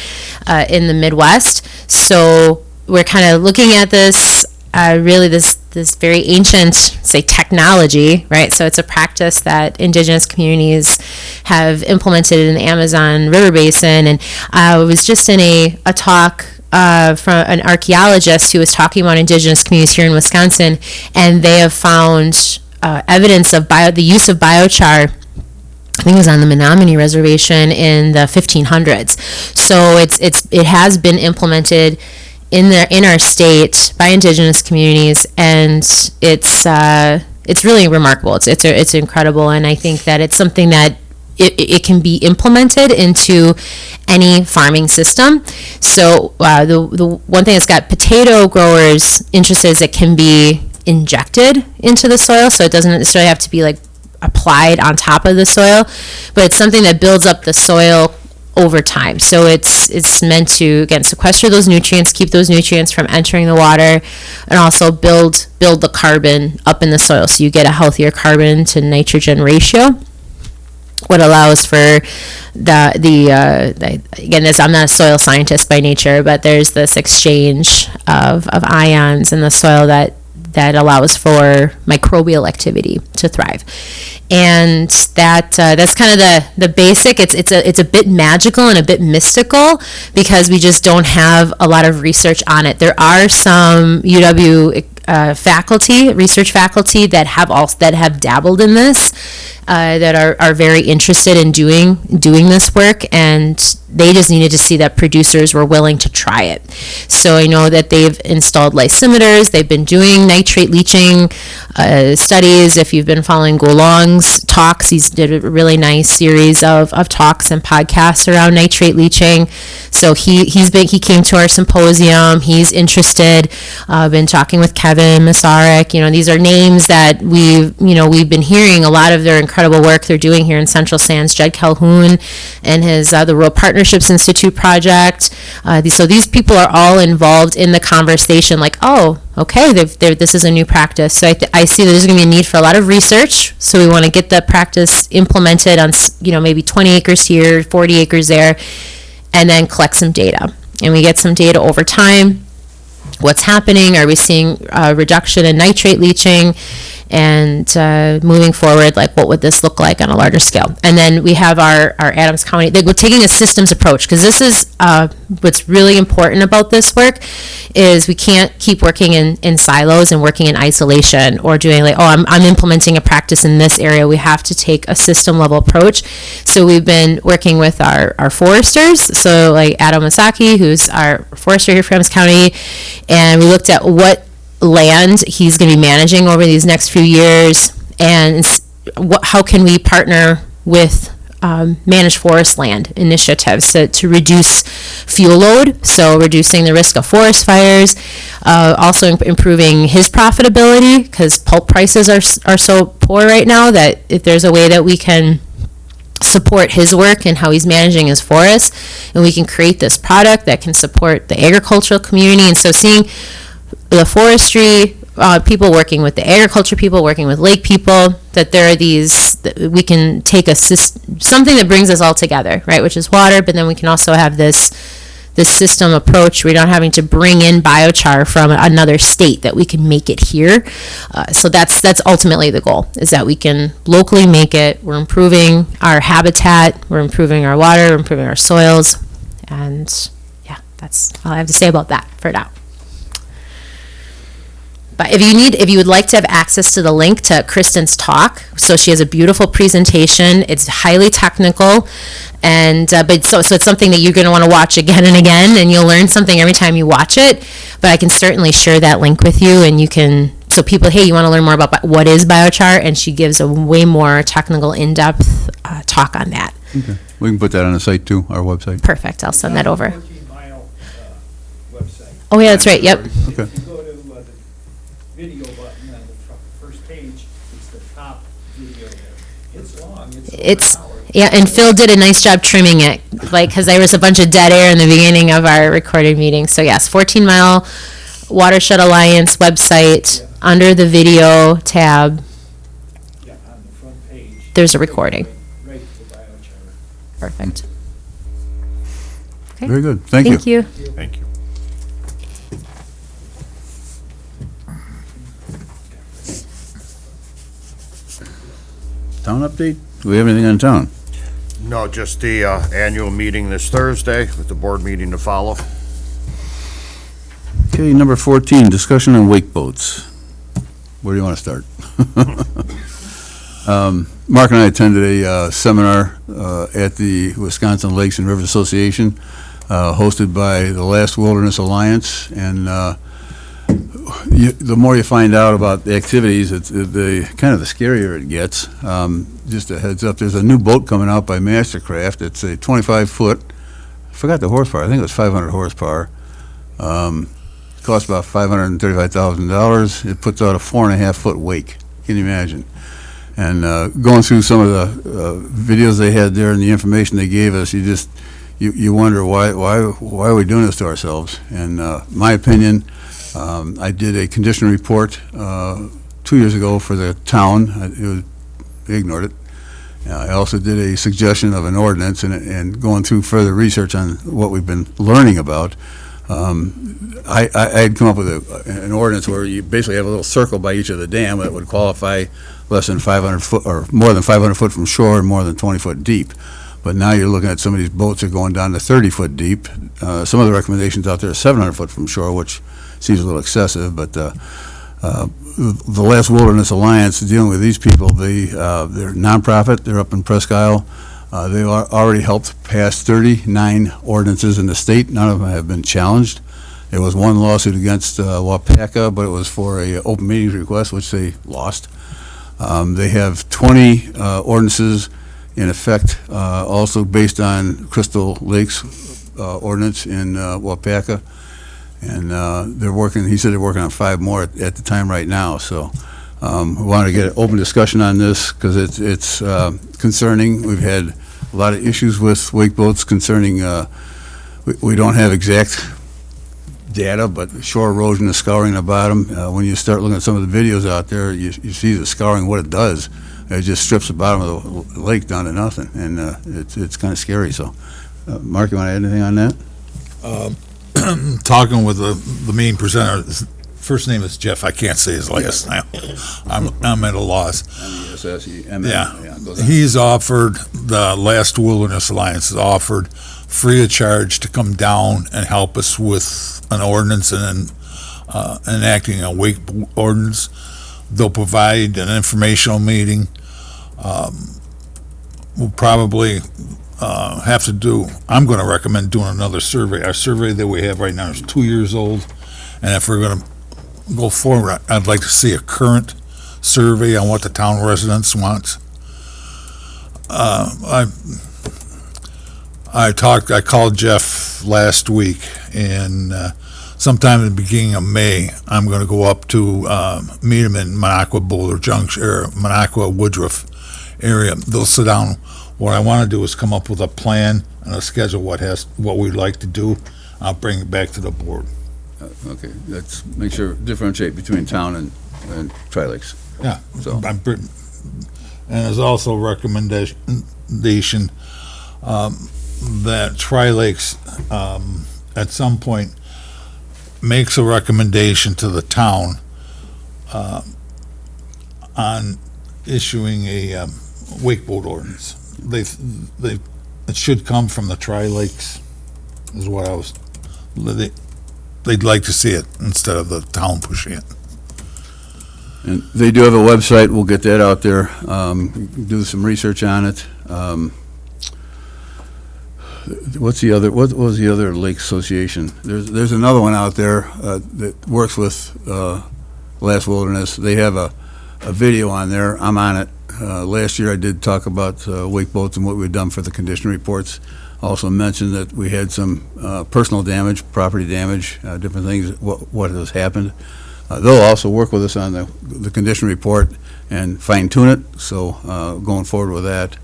in the Midwest. So we're kind of looking at this really this very ancient, say, technology, right? So it's a practice that indigenous communities have implemented in the Amazon River Basin. And I was just in a talk from an archaeologist who was talking about indigenous communities here in Wisconsin, and they have found evidence of the use of biochar. I think it was on the Menominee Reservation in the 1500s. So it has been implemented in our state by indigenous communities, and it's really remarkable. It's incredible, and I think that it's something that it can be implemented into any farming system. So the one thing that's got potato growers interested is it can be injected into the soil, so it doesn't necessarily have to be like applied on top of the soil, but it's something that builds up the soil over time. So it's meant to, again, sequester those nutrients, keep those nutrients from entering the water, and also build the carbon up in the soil, so you get a healthier carbon to nitrogen ratio. What allows for again, I'm not a soil scientist by nature, but there's this exchange of ions in the soil that allows for microbial activity to thrive. And that's kind of the basic. It's a bit magical and a bit mystical because we just don't have a lot of research on it. There are some UW research faculty that have dabbled in this, that are very interested in doing this work, and they just needed to see that producers were willing to try it. So I know that they've installed lysimeters, they've been doing nitrate leaching studies. If you've been following Golong's talks, he's did a really nice series of talks and podcasts around nitrate leaching. So he came to our symposium, he's interested, been talking with Kevin Masarek. These are names that we've been hearing a lot of their incredible work they're doing here in Central Sands. Jed Calhoun and his the Rural Partnerships Institute project. So these people are all involved in the conversation, like, oh, okay, this is a new practice. So I see that there's going to be a need for a lot of research. So we want to get the practice implemented on, maybe 20 acres here, 40 acres there, and then collect some data. And we get some data over time. What's happening? Are we seeing a reduction in nitrate leaching? And moving forward, like, what would this look like on a larger scale? And then we have our Adams County, we're taking a systems approach, because this is what's really important about this work is we can't keep working in silos and working in isolation, or doing like, oh, I'm implementing a practice in this area. We have to take a system level approach. So we've been working with our foresters, so like Adam Masaki, who's our forester here from Adams County, and we looked at what land he's going to be managing over these next few years, and how can we partner with managed forest land initiatives to reduce fuel load, so reducing the risk of forest fires, also improving his profitability, because pulp prices are so poor right now that if there's a way that we can support his work and how he's managing his forests, and we can create this product that can support the agricultural community. And so seeing the forestry people working with the agriculture people, working with lake people, that there are these, that we can take something that brings us all together, right, which is water, but then we can also have this system approach. We're not having to bring in biochar from another state, that we can make it here. So that's ultimately the goal, is that we can locally make it. We're improving our habitat, we're improving our water, we're improving our soils, and yeah, that's all I have to say about that for now. But if you would like to have access to the link to Kristen's talk, so she has a beautiful presentation. It's highly technical, and but so it's something that you're going to want to watch again and again, and you'll learn something every time you watch it. But I can certainly share that link with you, and you can. So people, hey, you want to learn more about what is biochar, and she gives a way more technical, in-depth talk on that. Okay. We can put that on the site too, our website. Perfect. I'll send that over. 14-mile website. Oh yeah, that's right. Yep. Okay. If you go to the video button on the first page, it's the top video there. It's long, it's over an hour. Yeah, and Phil did a nice job trimming it, like, because there was a bunch of dead air in the beginning of our recorded meeting. So yes, 14 Mile Watershed Alliance website, Yeah. under the video tab, Yeah, on the front page. there's a recording. Right to the biochar. Perfect. Okay. Very good. Thank you. Thank you. Thank you. Town update? Do we have anything on town? No, just the annual meeting this Thursday, with the board meeting to follow. Okay, number 14, discussion on wake boats. Where do you want to start? Mark and I attended a seminar at the Wisconsin Lakes and Rivers Association, hosted by the Last Wilderness Alliance, and the more you find out about the activities, it's the scarier it gets. Just a heads up, there's a new boat coming out by Mastercraft. It's a 25-foot, I forgot the horsepower, I think it was 500 horsepower. Costs about $535,000. It puts out a 4.5-foot wake. Can you imagine? And going through some of the videos they had there and the information they gave us, you wonder why are we doing this to ourselves? And my opinion, I did a condition report 2 years ago for the town. They ignored it. I also did a suggestion of an ordinance, and going through further research on what we've been learning about, I had come up with an ordinance where you basically have a little circle by each of the dam that would qualify less than 500 foot, or more than 500 foot from shore and more than 20 foot deep. But now you're looking at some of these boats are going down to 30 foot deep. Some of the recommendations out there are 700 foot from shore, which seems a little excessive, but the Last Wilderness Alliance, dealing with these people, they're nonprofit, they're up in Presque Isle. They already helped pass 39 ordinances in the state. None of them have been challenged. There was one lawsuit against Wapaka, but it was for a open meetings request, which they lost. They have 20 ordinances in effect, also based on Crystal Lakes ordinance in Wapaka. And they're working, he said they're working on 5 more at the time right now. So we wanted to get an open discussion on this because it's concerning. We've had a lot of issues with wake boats concerning, we don't have exact data, but shore erosion, the scouring the bottom. When you start looking at some of the videos out there, you see the scouring, what it does. It just strips the bottom of the lake down to nothing, and it's kind of scary. So, Mark, you want to add anything on that? Talking with the main presenter, his first name is Jeff, I can't say his last name. I'm at a loss. Yeah, he's offered, the Last Wilderness Alliance has offered free of charge to come down and help us with an ordinance and enacting a wake ordinance. They'll provide an informational meeting. We'll probably have to do, I'm going to recommend doing another survey. Our survey that we have right now is 2 years old, and if we're going to go forward, I'd like to see a current survey on what the town residents wants. I called Jeff last week, and sometime in the beginning of May, I'm gonna go up to meet him in Minocqua Boulder Junction, or Minocqua Woodruff area. They'll sit down. What I wanna do is come up with a plan and a schedule what we'd like to do. I'll bring it back to the board. Okay, let's make sure, differentiate between town and Tri-Lakes. Yeah. So- And there's also a recommendation that Tri-Lakes, at some point, makes a recommendation to the town on issuing a wakeboat ordinance. It should come from the Tri-Lakes, is what they'd like to see it instead of the town pushing it. And they do have a website, we'll get that out there, do some research on it. What was the other lake association? There's another one out there that works with Last Wilderness. They have a video on there, I'm on it. Last year I did talk about wake boats and what we've done for the condition reports. Also mentioned that we had some personal damage, property damage, different things, what has happened. They'll also work with us on the condition report and fine tune it, so going forward with that.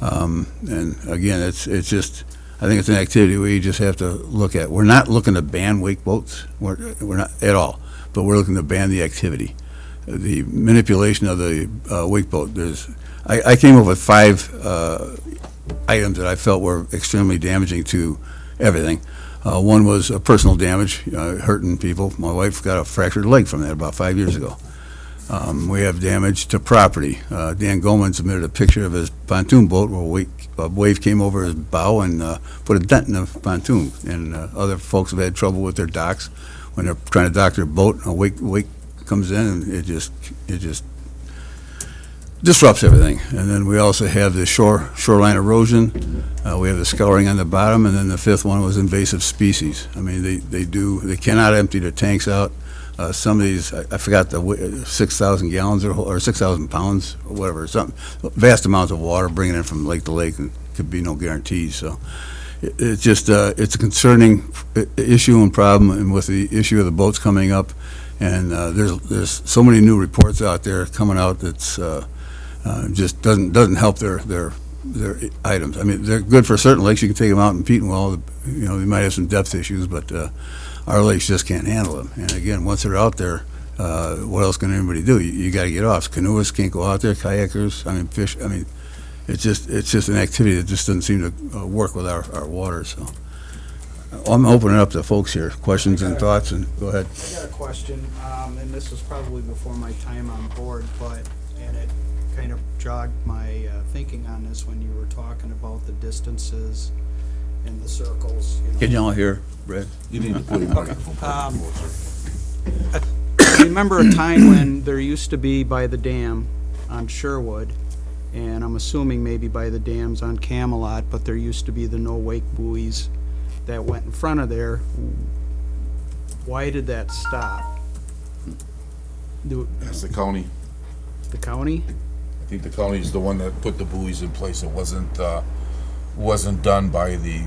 And again, it's just, I think it's an activity we just have to look at. We're not looking to ban wake boats, we're not at all, but we're looking to ban the activity. The manipulation of the wake boat, I came up with 5 items that I felt were extremely damaging to everything. One was personal damage, hurting people. My wife got a fractured leg from that about 5 years ago. We have damage to property. Dan Goldman submitted a picture of his pontoon boat where a wave came over his bow and put a dent in the pontoon. And other folks have had trouble with their docks when they're trying to dock their boat. A wake comes in and it just disrupts everything. And then we also have the shoreline erosion. We have the scouring on the bottom, and then the 5th one was invasive species. I mean, they cannot empty their tanks out. Some of these, I forgot the 6,000 gallons or 6,000 pounds or whatever, something, vast amounts of water bringing in from lake to lake, and could be no guarantees. So it's just, it's a concerning issue and problem, and with the issue of the boats coming up, and there's so many new reports out there coming out that's just doesn't help their items. I mean, they're good for certain lakes. You can take them out and compete well. You know, they might have some depth issues, but our lakes just can't handle them. And again, once they're out there, what else can anybody do? You got to get off. Canoeists can't go out there. Kayakers, I mean, fish. I mean, it's just an activity that just doesn't seem to work with our water. So I'm opening up to folks here. Questions and thoughts, and go ahead. I got a question, and this was probably before my time on board, and it kind of jogged my thinking on this when you were talking about the distances and the circles. You know. Can y'all hear, Brad? You need to put your microphone closer. I remember a time when there used to be by the dam on Sherwood, and I'm assuming maybe by the dams on Camelot, but there used to be the no wake buoys that went in front of there. Why did that stop? That's the county. The county? I think the county is the one that put the buoys in place. It wasn't done by the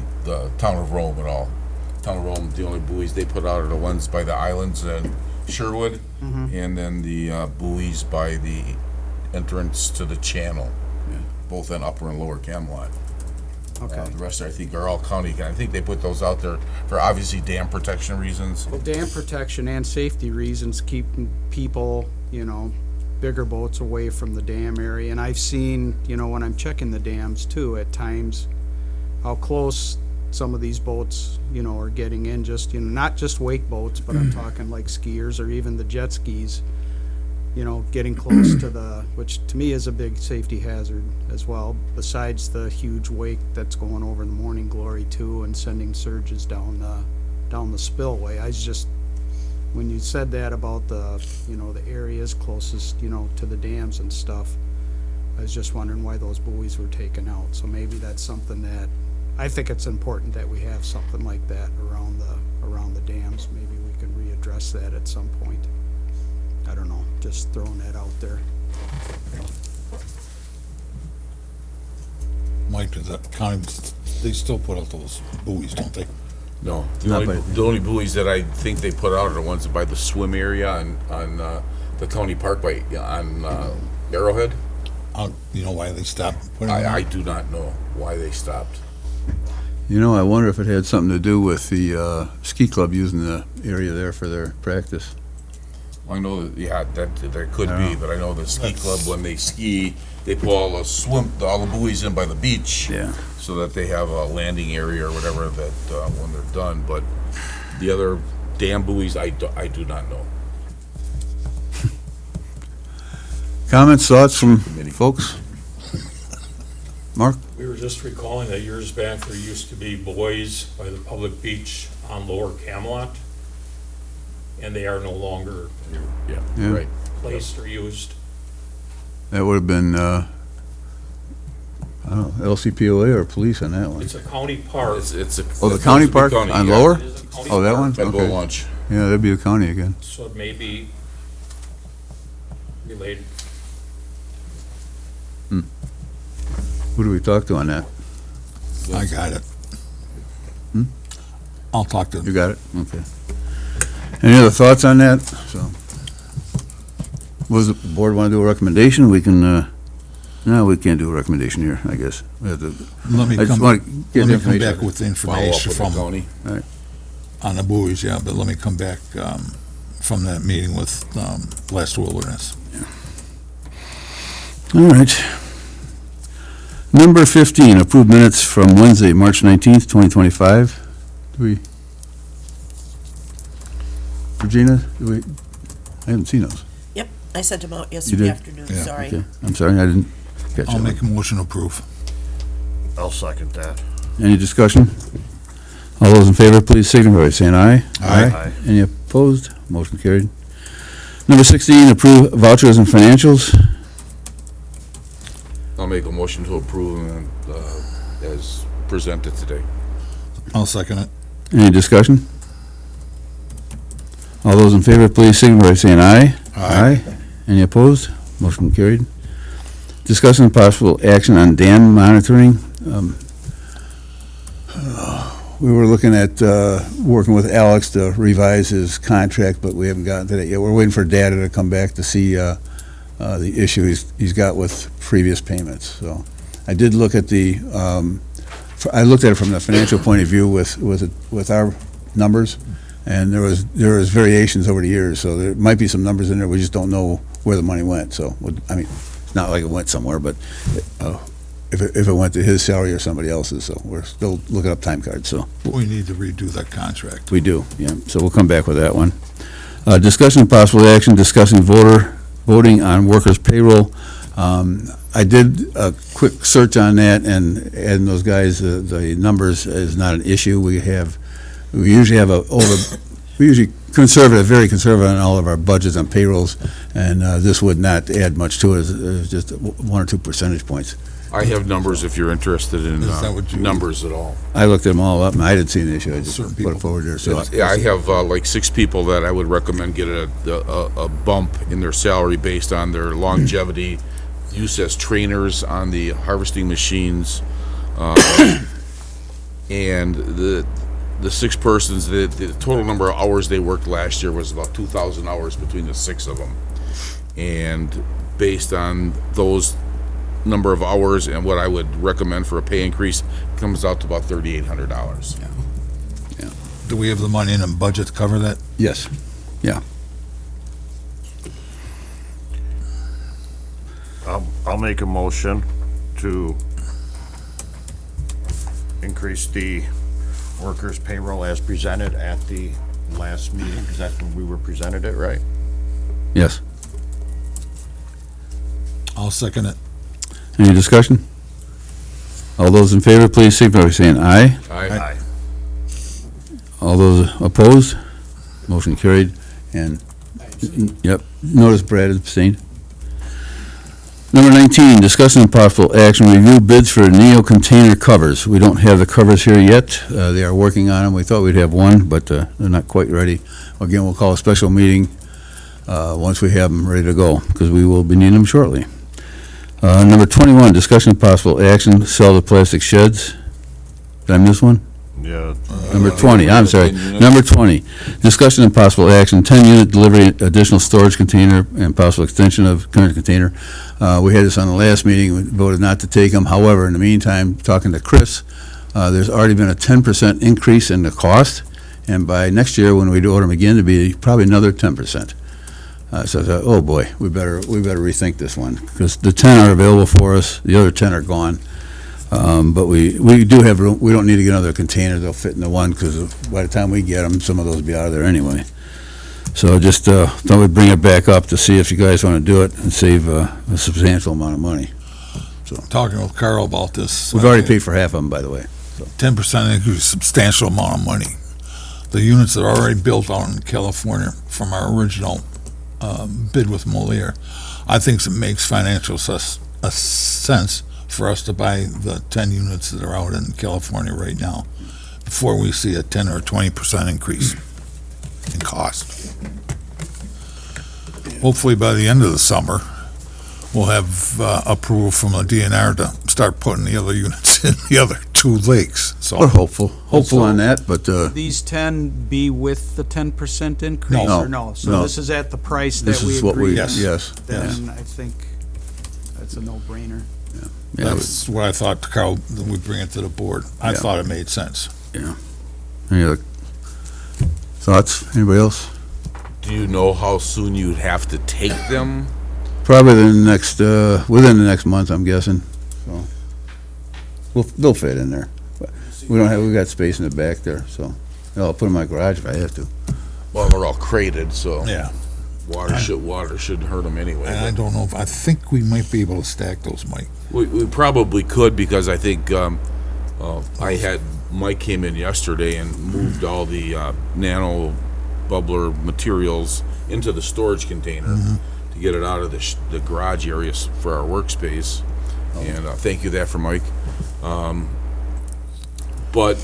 town of Rome at all. Town of Rome, the only buoys they put out are the ones by the islands and Sherwood, and then the buoys by the entrance to the channel, both in Upper and Lower Camelot. Okay. The rest, I think, are all county. I think they put those out there for obviously dam protection reasons. Well, dam protection and safety reasons, keeping people, you know, bigger boats away from the dam area. And I've seen, you know, when I'm checking the dams too, at times, how close some of these boats, you know, are getting in, just, you know, not just wake boats, but I'm talking like skiers or even the jet skis, you know, getting close to which to me is a big safety hazard as well, besides the huge wake that's going over the Morning Glory too and sending surges down the spillway. I was just, when you said that about the, you know, the areas closest, you know, to the dams and stuff, I was just wondering why those buoys were taken out. So maybe that's something that, I think it's important that we have something like that around the dams. Maybe we can readdress that at some point. I don't know, just throwing that out there. Mike, does that county, they still put out those buoys, don't they? No, Not by- the only buoys that I think they put out are the ones by the swim area on the county park on Arrowhead. You know why they stopped putting them I out? do not know why they stopped. You know, I wonder if it had something to do with the ski club using the area there for their practice. I know that, yeah, that there could I be, don't know. but I know the ski club, when they ski, they put all the buoys in by the beach. Yeah. So that they have a landing area or whatever that, when they're done, but the other dam buoys, I do not know. Comments, thoughts from folks? Mark? We were just recalling that years back, there used to be buoys by the public beach on Lower Camelot, and they are no longer Yeah, Yeah. right. placed or used. That would have been, I don't know, LCPOA or police on that one. It's a county park. It's a. Oh, the county park on yeah. Lower? It is a county Oh, that park, one? At Boat Okay. Launch. Yeah, that'd be the county again. So it may be related. Who do we talk to on that? I got it. Hmm? I'll talk to You them. got it? Okay. Any other thoughts on that? So, does the board want to do a recommendation? We can, no, we can't do a recommendation here, I guess. We have to, Let me I just come, want to get let me come information. back with the Follow up information with the from, county. on the buoys, yeah, but let me come back, from that meeting with, Last Wilderness. All right. Number 15, approved minutes from Wednesday, March 19th, 2025. Do we? Regina, do we? I haven't seen those. Yep, I sent them out You yesterday did? afternoon, Yeah. sorry. Okay, I'm sorry, I didn't catch I'll that. make a motion to approve. I'll second that. Any discussion? All those in favor, please signify by saying aye. Aye. Any opposed? Motion carried. Number 16, approve vouchers and financials. I'll make a motion to approve them, as presented today. I'll second it. Any discussion? All those in favor, please signify by saying aye. Aye. Any opposed? Motion carried. Discussing possible action on dam monitoring. We were looking at working with Alex to revise his contract, but we haven't gotten to that yet. We're waiting for data to come back to see the issue he's got with previous payments. So I did look at I looked at it from the financial point of view with our numbers, and there was variations over the years. So there might be some numbers in there, we just don't know where the money went. So, I mean, it's not like it went somewhere, but if it went to his salary or somebody else's, so we're still looking up time cards, so. We need to redo that contract. We do, yeah, so we'll come back with that one. Discussion of possible action, discussing voting on workers' payroll. I did a quick search on that, and adding those guys, the numbers is not an issue. We usually have very conservative on all of our budgets on payrolls, and this would not add much to it. It's just 1 or 2 percentage points. I have numbers if you're interested in Is that what you- numbers at all. I looked them all up, and I didn't see an issue. I just Certain put people- it forward there, so. Yeah, I have like 6 people that I would recommend get a bump in their salary based on their longevity, use as trainers on the harvesting machines, and the 6 persons, the total number of hours they worked last year was about 2,000 hours between the 6 of them. And based on those number of hours and what I would recommend for a pay increase, comes out to about $3,800. Do we have the money in the budget to cover that? Yes, yeah. I'll make a motion to increase the workers' payroll as presented at the last meeting, because that's when we were presented it, right? Yes. I'll second it. Any discussion? All those in favor, please signify by saying aye. Aye. All those opposed? Motion carried, and, yep, notice Brad abstained. Number 19, discussing possible action, review bids for Neo container covers. We don't have the covers here yet. They are working on them. We thought we'd have one, but they're not quite ready. Again, we'll call a special meeting once we have them ready to go, because we will be needing them shortly. Number 21, discussion of possible action, sell the plastic sheds. Did I miss one? Yeah. Number 20, I'm sorry. 10 units. Number 20, discussion and possible action, 10-unit delivery, additional storage container, and possible extension of current container. We had this on the last meeting, we voted not to take them. However, in the meantime, talking to Chris, there's already been a 10% increase in the cost, and by next year, when we do order them again, it'll be probably another 10%. So I thought, oh boy, we better rethink this one, because the 10 are available for us, the other 10 are gone. But we do have room, we don't need to get another container, they'll fit in the one, because by the time we get them, some of those will be out of there anyway. So just, thought we'd bring it back up to see if you guys want to do it and save a substantial amount of money. Talking with Carl about this. We've already paid for half of them, by the way. 10% increase, substantial amount of money. The units that are already built out in California from our original bid with Moliere, I think it makes financial sense for us to buy the 10 units that are out in California right now before we see a 10 or 20% increase in cost. Hopefully by the end of the summer, we'll have approval from the DNR to start putting the other units in the other 2 lakes. We're So hopeful on that, but, These 10 be with the 10% increase, No. or no? So No. this is at the price that this we is what we, agreed yes. on? Then I think that's a no-brainer. Yeah, that's what I thought, Carl, that we bring it to the board. I Yeah. thought it made sense. Any other thoughts? Anybody else? Do you know how soon you'd have to take them? Probably within the next month, I'm guessing, so. They'll fit in there. But we got space in the back there, so I'll put them in my garage if I have to. Well, they're all crated, so Yeah. water shouldn't hurt them anyway. And I don't know, I think we might be able to stack those, Mike. We probably could, because I think Mike came in yesterday and moved all the nano bubbler materials into the storage container to get it out of the garage areas for our workspace. And thank you for Mike. But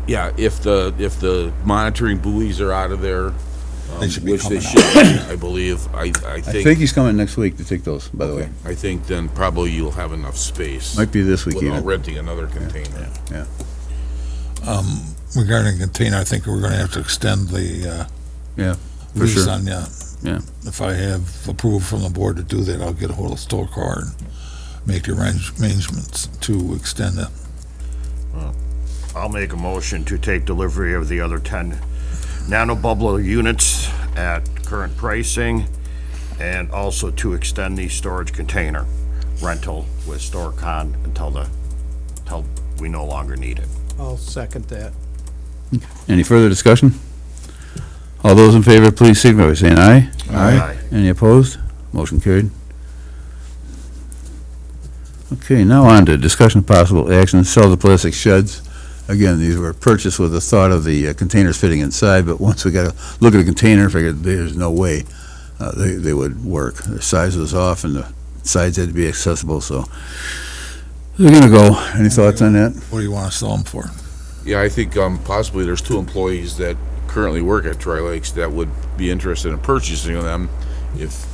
yeah, if the monitoring buoys are out of there, They should be which they coming should, I believe, I I think he's coming next week to take those, by the way. I think then probably you'll have enough space. Might be this week Without even. renting another container. Regarding container, I think we're gonna have to extend the Yeah, for lease sure. on, Yeah. If I have approval from the board to do that, I'll get a hold of Storcar and make the arrangements to extend it. I'll make a motion to take delivery of the other 10 nano bubbler units at current pricing, and also to extend the storage container rental with Storcon until we no longer need it. I'll second that. Any further discussion? All those in favor, please signify by saying aye. Aye. Any opposed? Motion carried. Okay, now on to discussion of possible action, sell the plastic sheds. Again, these were purchased with the thought of the containers fitting inside, but once we got to look at the container, figured there's no way they would work. Their size was off and the sides had to be accessible, so they're gonna go. Any thoughts on that? What do you wanna sell them for? Yeah, I think possibly there's 2 employees that currently work at Tri Lakes that would be interested in purchasing them, if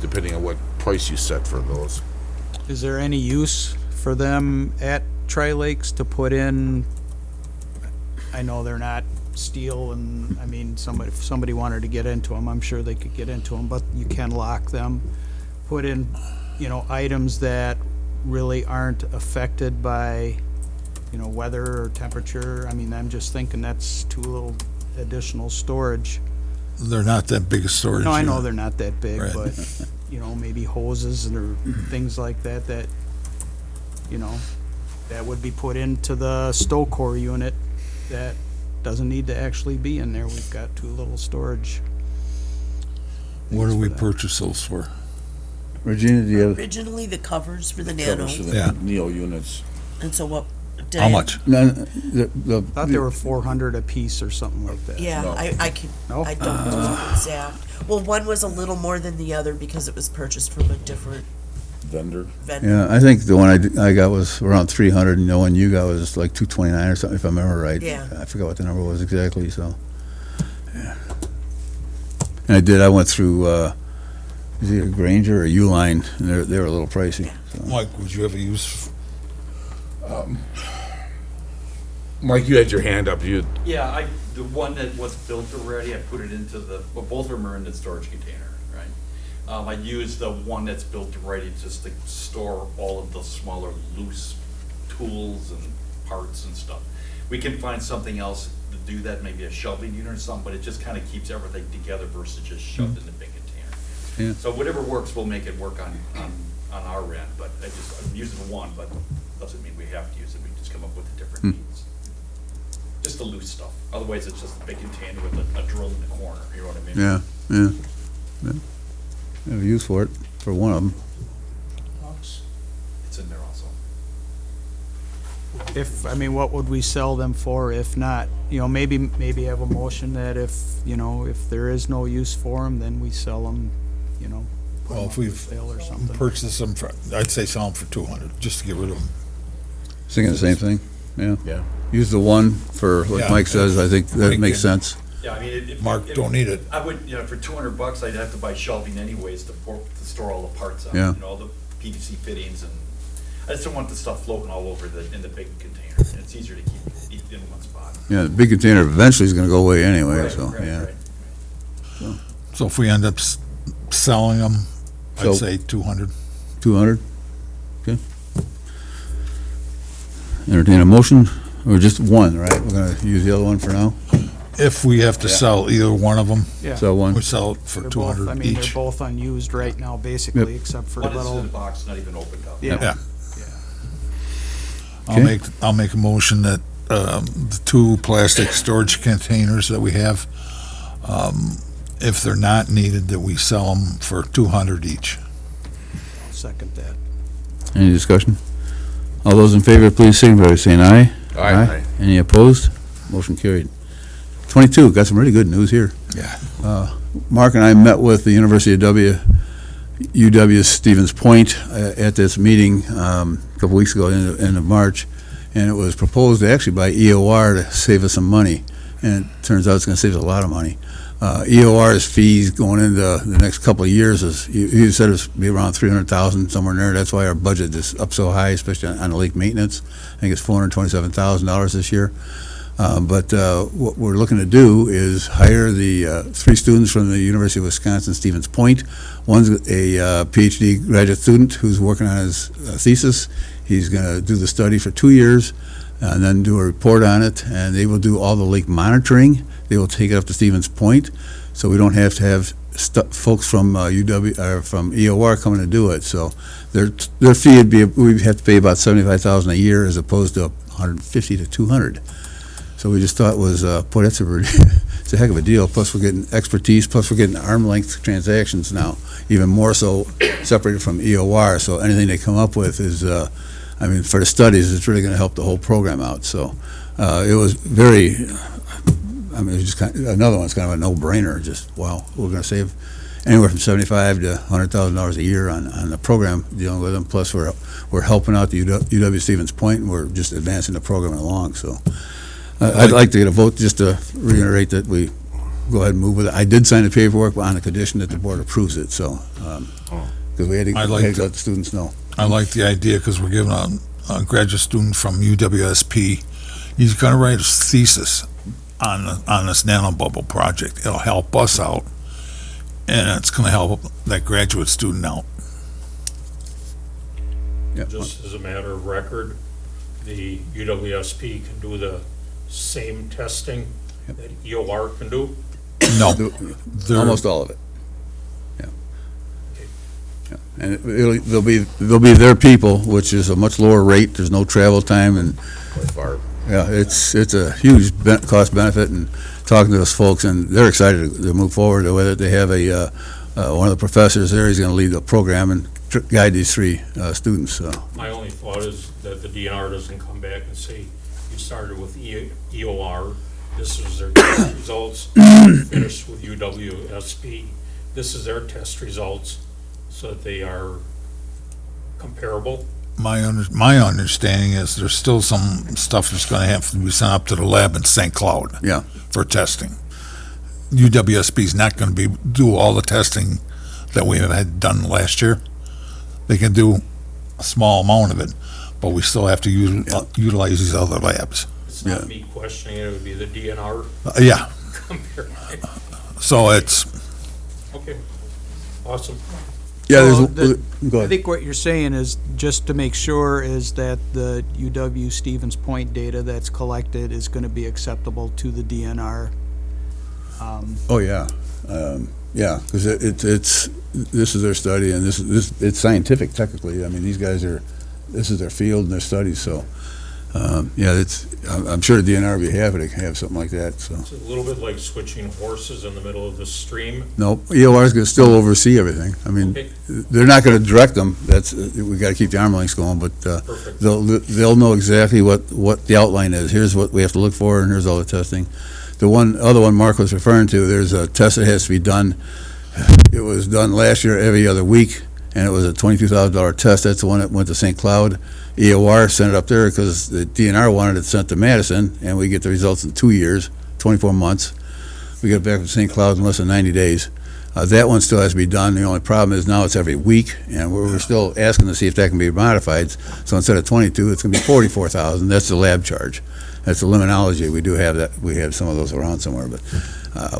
depending on what price you set for those. Is there any use for them at Tri Lakes to put in, I know they're not steel, and, I mean, if somebody wanted to get into them, I'm sure they could get into them, but you can lock them. Put in, items that really aren't affected by, weather or temperature. I mean, I'm just thinking that's too little additional storage. They're not that big a storage. No, I know unit. they're not that big, Right. but, maybe hoses or things like that, that would be put into the Stowcore unit that doesn't need to actually be in there. We've got too little storage. What do things we for that. purchase those for? Regina, do you have? Originally, the covers for the nano, Covers for the Yeah. Neo units. and so what? How much? No, I thought they were 400 a piece or something like that. Yeah, No. I can, No? I don't know the exact. Well, one was a little more than the other because it was purchased from a different Vendor. vendor. Yeah, I think the one I got was around 300, and the one you got was like 229 or something, if I remember right. Yeah. I forgot what the number was exactly, so. Yeah. And I went through, is it a Granger or Uline, and they're a little pricey. So. Mike, would you ever use, Mike, you had your hand up. Yeah, the one that was built already, I put it into well, both of them are in the storage container, right? I used the one that's built already just to store all of the smaller loose tools and parts and stuff. We can find something else to do that, maybe a shelving unit or something, but it just kind of keeps everything together versus just shoved in the big container. Yeah. So whatever works, we'll make it work on our end, but I'm using one, but doesn't mean we have to use it, we just come up with a different needs. Just the loose stuff, otherwise it's just a big container with a drill in the corner, you know what I mean? Yeah. I have a use for it, for one of them. It's in there also. What would we sell them for if not? Maybe have a motion that if there is no use for them, then we sell them, put well, them if on we've sale or something. purchased them for, I'd say sell them for 200, just to get rid of them. Thinking the same thing, yeah. Yeah. Use the one for, like Yeah. Mike says, I think that Mike makes and- sense. Yeah, I mean, if. Mark, don't need it. I would, for $200, I'd have to buy shelving anyways to store all the parts on, Yeah. all the PVC fittings, and I just don't want the stuff floating all over in the big container. It's easier to keep in one spot. Yeah, the big container eventually is gonna go away anyway, Right, so, right, yeah. right. So if we end up selling them, So- I'd say 200. 200? Okay. Entertain a motion, or just one, right? We're gonna use the other one for now? If we have to sell either one of them, Yeah. So one, we sell it for They're both, 200 they're each. both unused right now, basically, except for One is in little, the box, not even opened up. yeah. Yeah. I'll make a motion that the two plastic storage containers that we have, if they're not needed, that we sell them for 200 each. Second that. any discussion? All those in favor, please signify by saying aye. Aye. Any opposed? Motion carried. 22, got some really good news here. Yeah. Mark and I met with the University of UW Stevens Point at this meeting a couple weeks ago, end of March, and it was proposed actually by EOR to save us some money, and it turns out it's going to save us a lot of money. EOR's fees going into the next couple of years is, you said it's be around 300,000, somewhere in there. That's why our budget is up so high, especially on the lake maintenance. I think it's $427,000 this year. But what we're looking to do is hire the 3 students from the University of Wisconsin Stevens Point. One's a PhD graduate student who's working on his thesis. He's going to do the study for 2 years and then do a report on it, and they will do all the lake monitoring. They will take it up to Stevens Point, so we don't have to have folks from UW or from EOR coming to do it. So their fee would be, we'd have to pay about $75,000 a year as opposed to $150 to $200. So we just thought was, boy, it's a heck of a deal. Plus we're getting expertise, plus we're getting arm length transactions now, even more so separated from EOR. So anything they come up with is, for the studies, it's really going to help the whole program out. So it was very, it was just another one's kind of a no-brainer. Just, wow, we're going to save anywhere from $75,000 to $100,000 a year on the program dealing with them. Plus we're helping out the UW Stevens Point, and we're just advancing the program along. So. I'd like to get a vote just to reiterate that we go ahead and move with it. I did sign the paperwork on the condition that the board approves it, so, because we had to let the students know. I like the idea because we're giving a graduate student from UWSP, he's going to write his thesis on this nanobubble project. It'll help us out, and it's going to help that graduate student out. Yeah. Just as a matter of record, the UWSP can do the same testing that EOR can do? No, Almost all of it. Yeah. Yeah. And they'll be their people, which is a much lower rate. There's no travel time, and By far. yeah, it's a huge cost benefit. And talking to those folks, and they're excited to move forward with it. They have one of the professors there. He's going to lead the program and guide these 3 students. So. My only thought is that the DNR doesn't come back and say, you started with EOR, this is their test results, finished with UWSP, this is their test results, so that they are comparable. My understanding is there's still some stuff that's going to have to be sent up to the lab in St. Cloud. Yeah. For testing. UWSP's not gonna do all the testing that we had done last year. They can do a small amount of it, but we still have to utilize these other labs. It's not me questioning it, it would be the DNR Yeah, compared. so it's, Okay, awesome. Yeah, Well, there's, go I ahead. think what you're saying is, just to make sure, is that the UW Stevens Point data that's collected is gonna be acceptable to the DNR. Oh, yeah. Yeah, because it's, this is their study, and it's scientific technically. I mean, these guys this is their field and their studies, so, yeah, I'm sure the DNR would be happy to have something like that, so. It's a little bit like switching horses in the middle of the stream. No, EOR is going to still oversee everything. I mean, Okay. they're not going to direct them. We got to keep the arm lengths going, but Perfect. they'll know exactly what the outline is. Here's what we have to look for, and here's all the testing. The other one Mark was referring to, there's a test that has to be done. It was done last year every other week, and it was a $22,000 test. That's the one that went to St. Cloud. EOR sent it up there because the DNR wanted it sent to Madison, and we get the results in 2 years, 24 months. We get it back from St. Cloud in less than 90 days. That one still has to be done. The only problem is now it's every week, and we're still asking to see if that can be modified. So instead of 22, it's going to be 44,000. That's the lab charge. That's the limnology. We do have that. We have some of those around somewhere, but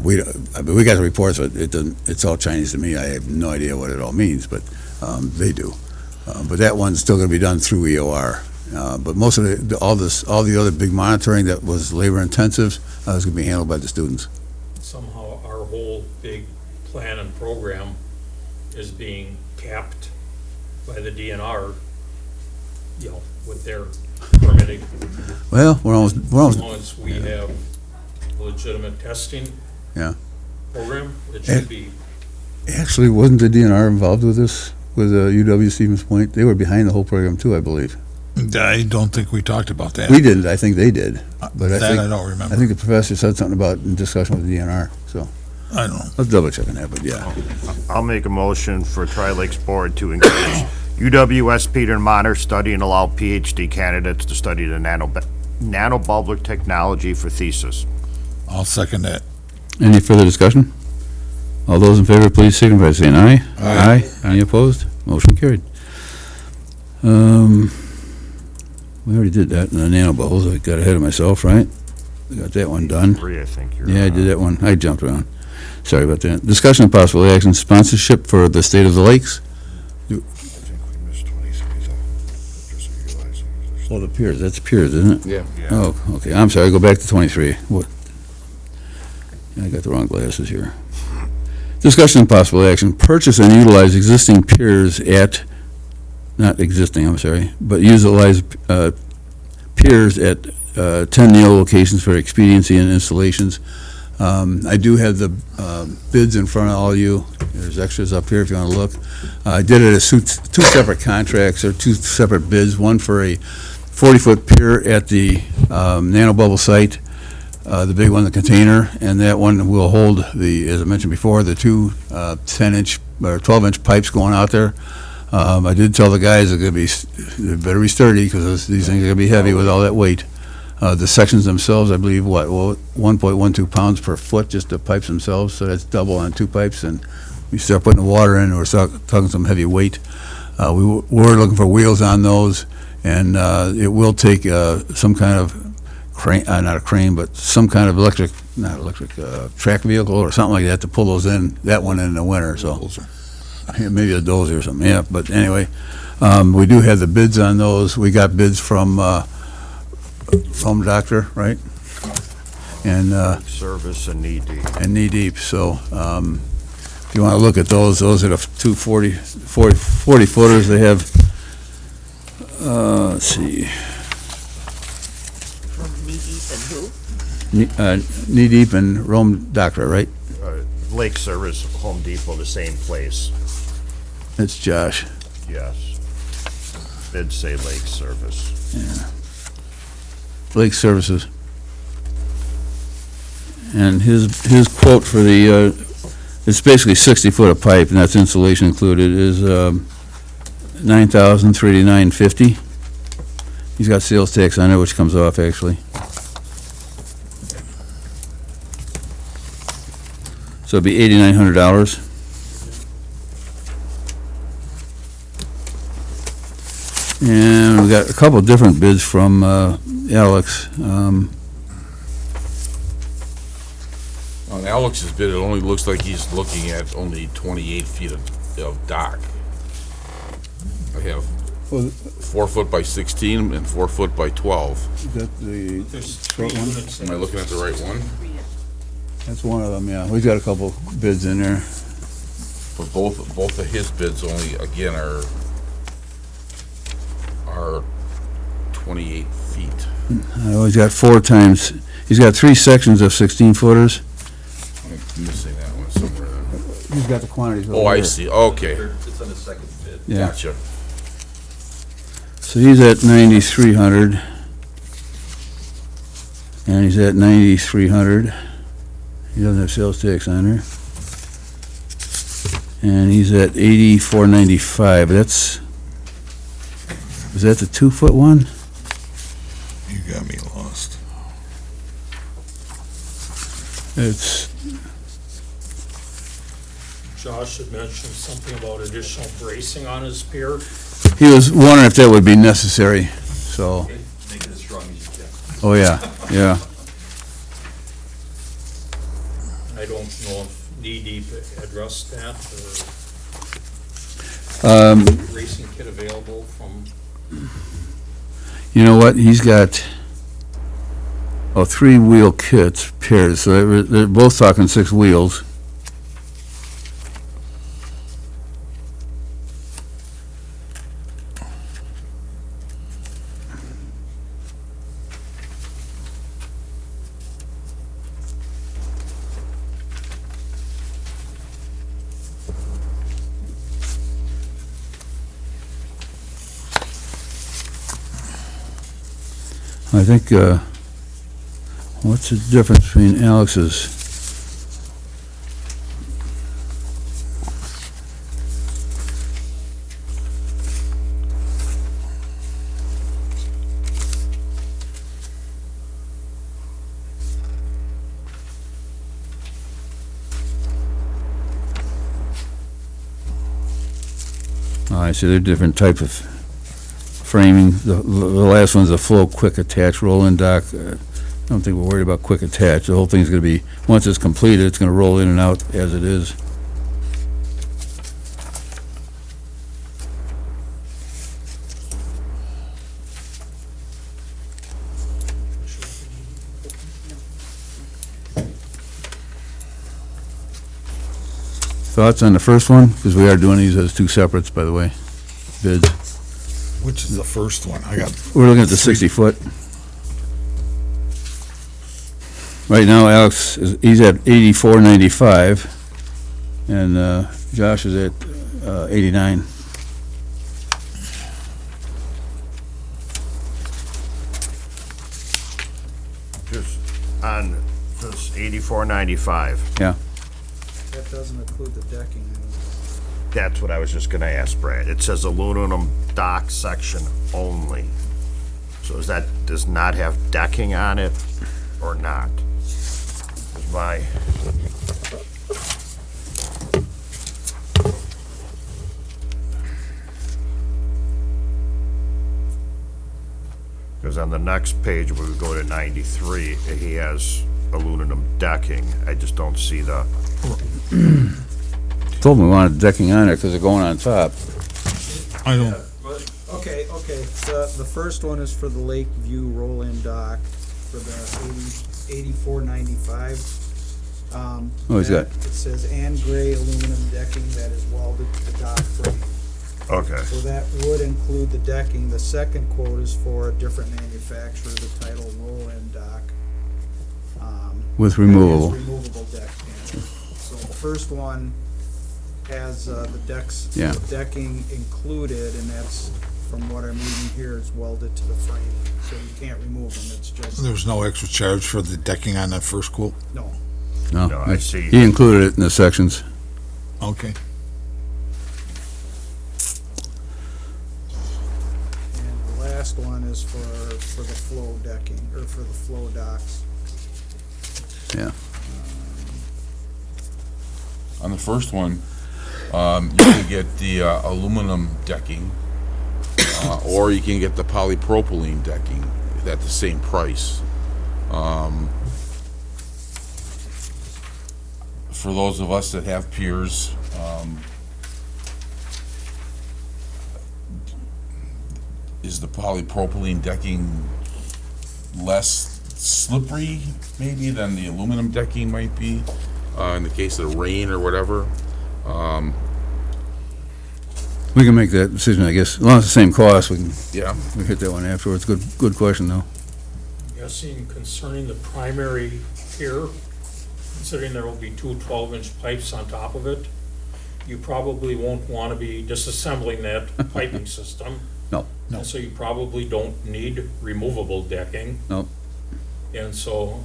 we got the reports, but it's all Chinese to me. I have no idea what it all means, but they do. But that one's still going to be done through EOR. But most of all the other big monitoring that was labor intensive is going to be handled by the students. Somehow our whole big plan and program is being capped by the DNR, with their permitting. Well, we're almost. As long as we have legitimate testing. Yeah. Program, it should be. Actually, wasn't the DNR involved with this, with UW Stevens Point? They were behind the whole program too, I believe. I don't think we talked about that. We didn't, I think they did. But That I don't remember. I think the professor said something about in discussion with the DNR, so I don't know. let's double check on that, but yeah. I'll make a motion for Tri-Lakes Board to encourage UWSP to monitor, study, and allow PhD candidates to study the nanobubble technology for thesis. I'll second that. Any further discussion? All those in favor, please signify by saying aye. Aye. Any opposed? Motion carried. We already did that in the nanobubbles. I got ahead of myself, right? We got that one done. Three, I think you're. Yeah, I did that one. I jumped around. Sorry about that. Discussion of possible action, sponsorship for the State of the Lakes. I think we missed 23 though, just so you realize. Oh, the piers, that's piers, isn't it? Yeah. Oh, okay, I'm sorry, go back to 23. What? I got the wrong glasses here. Discussion and possible action, purchase and utilize existing piers at, not existing, I'm sorry, but utilize piers at 10 Neil locations for expediency and installations. I do have the bids in front of all of you. There's extras up here if you want to look. I did it as two separate contracts, or two separate bids, one for a 40-foot pier at the nanobubble site, the big one, the container, and that one will hold as I mentioned before, the two 10-inch or 12-inch pipes going out there. I did tell the guys they better be sturdy because these things are going to be heavy with all that weight. The sections themselves, I believe, 1.12 pounds per foot, just the pipes themselves, so that's double on two pipes, and we start putting the water in, we're talking some heavy weight. We're looking for wheels on those, and it will take some kind of crane, not a crane, but some kind of track vehicle or something like that to pull those in, that one in the winter, so. Yeah, maybe a dozer or something, yeah, but anyway, we do have the bids on those. We got bids from Doctor, right? And Service and Knee Deep. and Knee Deep, so if you want to look at those are the two 40 footers. They have, let's see, From Knee Deep and who? Knee Deep and Rome Doctor, right? Lake Service, Home Depot, the same place. That's Josh. Yes. Bids say Lake Service. Yeah. Lake Services. And his quote for the, it's basically 60 foot of pipe, and that's insulation included, is $9,389.50. He's got sales tax on it, which comes off actually. So it'd be $8,900. And we got a couple different bids from Alex. On Alex's bid, it only looks like he's looking at only 28 feet of dock. I have 4 foot by 16 and 4 foot by 12. Is that the There's three short one? units. Am I looking at the right one? That's one of them, yeah. We've got a couple bids in there. But both of his bids only, again, are 28 feet. He's got 4 times, he's got 3 sections of 16-footers. I'm missing that one somewhere. He's got the quantities. Oh, I see, okay, It's on the second bid. Yeah. gotcha. So he's at 9,300. And he's at 9,300. He doesn't have sales tax on there. And he's at 8,495. Is that the 2-foot one? You got me lost. It's, Josh had mentioned something about additional bracing on his pier. he was wondering if that would be necessary, so, Make it as strong as you can. oh, yeah, yeah. I don't know if knee-deep addressed that, or racing kit available from, You know what, he's got, 3-wheel kits, pairs, so they're both talking 6 wheels. I think, what's the difference between Alex's? I see they're different type of framing. The last one's a flow quick attach roll-in dock. I don't think we're worried about quick attach. The whole thing's gonna be, once it's completed, it's gonna roll in and out as it is. Thoughts on the first one? Because we are doing these as 2 separates, by the way, bids. Which is the first one? I got, We're looking at the 60-foot. Right now, Alex, he's at 84.95, and Josh is at 89. Just on this 84.95. That doesn't include the decking. That's what I was just gonna ask, Brad. It says aluminum dock section only. So does not have decking on it or not? Is my, because on the next page, when we go to 93, he has aluminum decking. I just don't see the, Told me we wanted decking on it because they're going on top. I don't, Okay, the first one is for the Lakeview roll-in dock for the 84.95. Oh, he's got- It says and gray aluminum decking that is welded to the dock frame. okay. So that would include the decking. The second quote is for a different manufacturer, the title roll-in dock. With that is removable. Removable deck panel. So the first one has the Yeah. decking included, and that's, from what I'm reading here, is welded to the frame. So you can't remove them, it's just, there's no extra charge for the decking on that first quote? no. No, I see. He included it in the sections. Okay. And the last one is for the flow decking, or for the flow docks. Yeah. On the first one, you can get the aluminum decking, or you can get the polypropylene decking at the same price. For those of us that have piers, is the polypropylene decking less slippery maybe than the aluminum decking might be in the case of rain or whatever? We can make that decision, I guess. As long as it's the same cost, we can hit that one afterwards. Good question, though. Guessing concerning the primary pier, considering there will be two 12-inch pipes on top of it, you probably won't want to be disassembling that piping system. No. And so you probably don't need removable decking. No. And so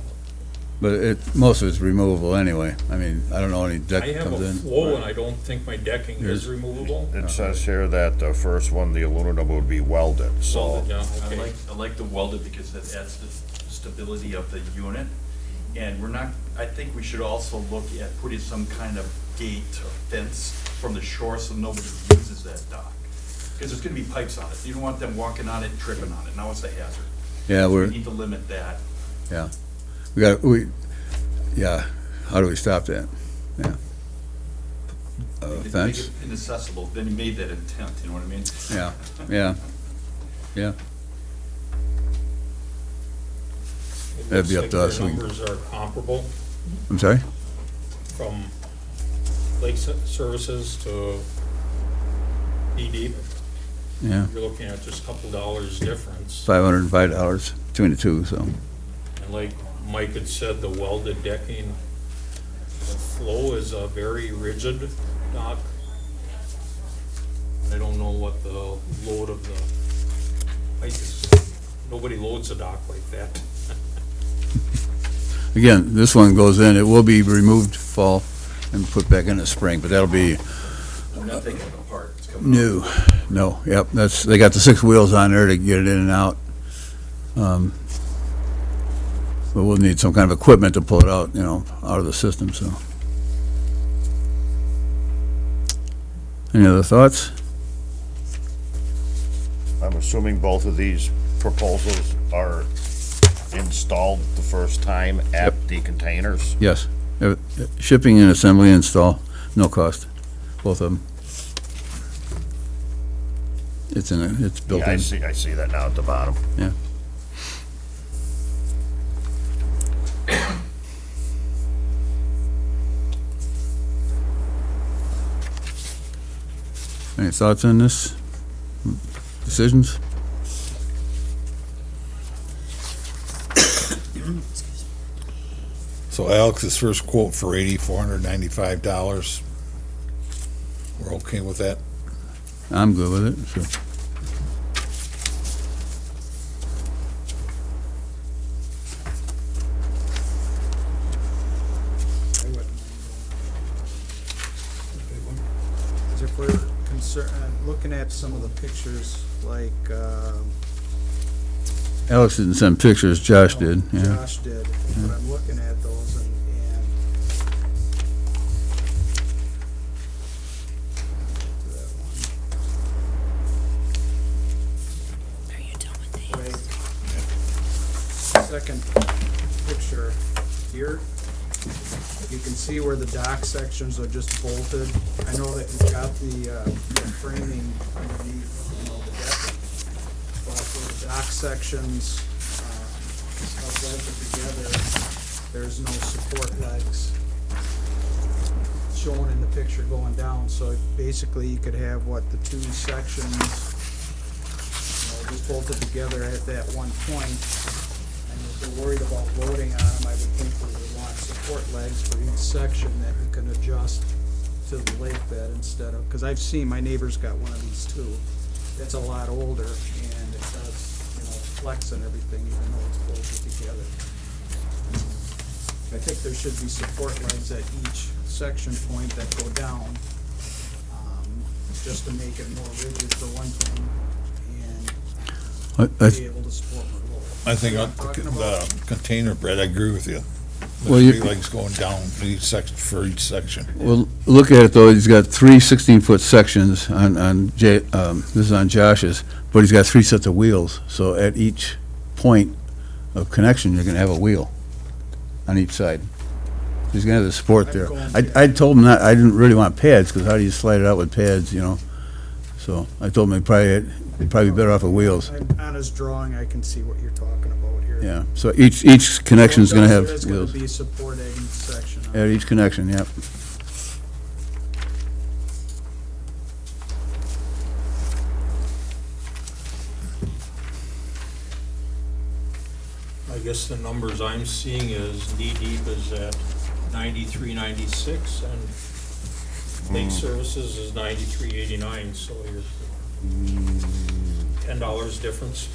But most of it's removable anyway. I mean, I don't know any deck I have comes a in. flow and I don't think my decking is removable. It says here that the first one, the aluminum would be welded, so. Welded, yeah, I okay. like the welded because it adds the stability of the unit. And I think we should also look at putting some kind of gate or fence from the shore so nobody uses that dock. Because there's gonna be pipes on it. You don't want them walking on it, tripping on it. Now it's a hazard. Yeah, We need to limit that. yeah. How do we stop that? Yeah. Make Fence? it inaccessible, then you made that intent, you know what I mean? Yeah. It That'd be looks up to like us. your numbers are comparable I'm sorry? from lake services to Deep. Yeah. You're looking at just a couple dollars difference. $505 between the two, so. And like Mike had said, the welded decking, the flow is a very rigid dock. I don't know what the load of the pipe is. Nobody loads a dock like that. Again, this one goes in, it will be removed fall and put back in the spring, but that'll be I'm not taking it apart. It's coming out. No, yep, they got the 6 wheels on there to get it in and out. But we'll need some kind of equipment to pull it out, out of the system, so. Any other thoughts? I'm assuming both of these proposals are installed the first time at the containers? Yes. Shipping and assembly and install, no cost, both of them. It's built Yeah, in. I see that now at the bottom. Yeah. Any thoughts on this? Decisions? So Alex's first quote for $8,495. We're okay with that? I'm good with it, so. I wouldn't mind going. Because if we're looking at some of the pictures, like, Alex didn't send pictures, Josh did, yeah. Josh did, but I'm looking at those and that one. Are you done with these? Right. Second picture here, you can see where the dock sections are just bolted. I know that you've got the framing underneath, the decking. But for the dock sections, of bolted together, there's no support legs shown in the picture going down. So basically, you could have the two sections, just bolted together at that one point. And if they're worried about loading on them, I would think we would want support legs for each section that you can adjust to the lake bed instead of, because I've seen, my neighbor's got one of these too. It's a lot older and it does, flex and everything, even though it's bolted together. I think there should be support legs at each section point that go down, just to make it more rigid for one thing and be able to support more load. I think Yeah, on talking the about- container, Brett, I agree with you. Well, There's you- 3 legs going down each section, for each section. Well, look at it though, he's got 3 16-foot sections on this is on Josh's, but he's got 3 sets of wheels. So at each point of connection, you're gonna have a wheel on each side. He's gonna have the support there. I told him that, I didn't really want pads, because how do you slide it out with pads, you know? So I told him he'd probably be better off with wheels. On his drawing, I can see what you're talking about here. Yeah, so each connection's gonna have There's wheels. gonna be support at each section. At each connection, yep. I guess the numbers I'm seeing is knee deep is at 93.96 and Lake Services is 93.89, so you're $10 difference.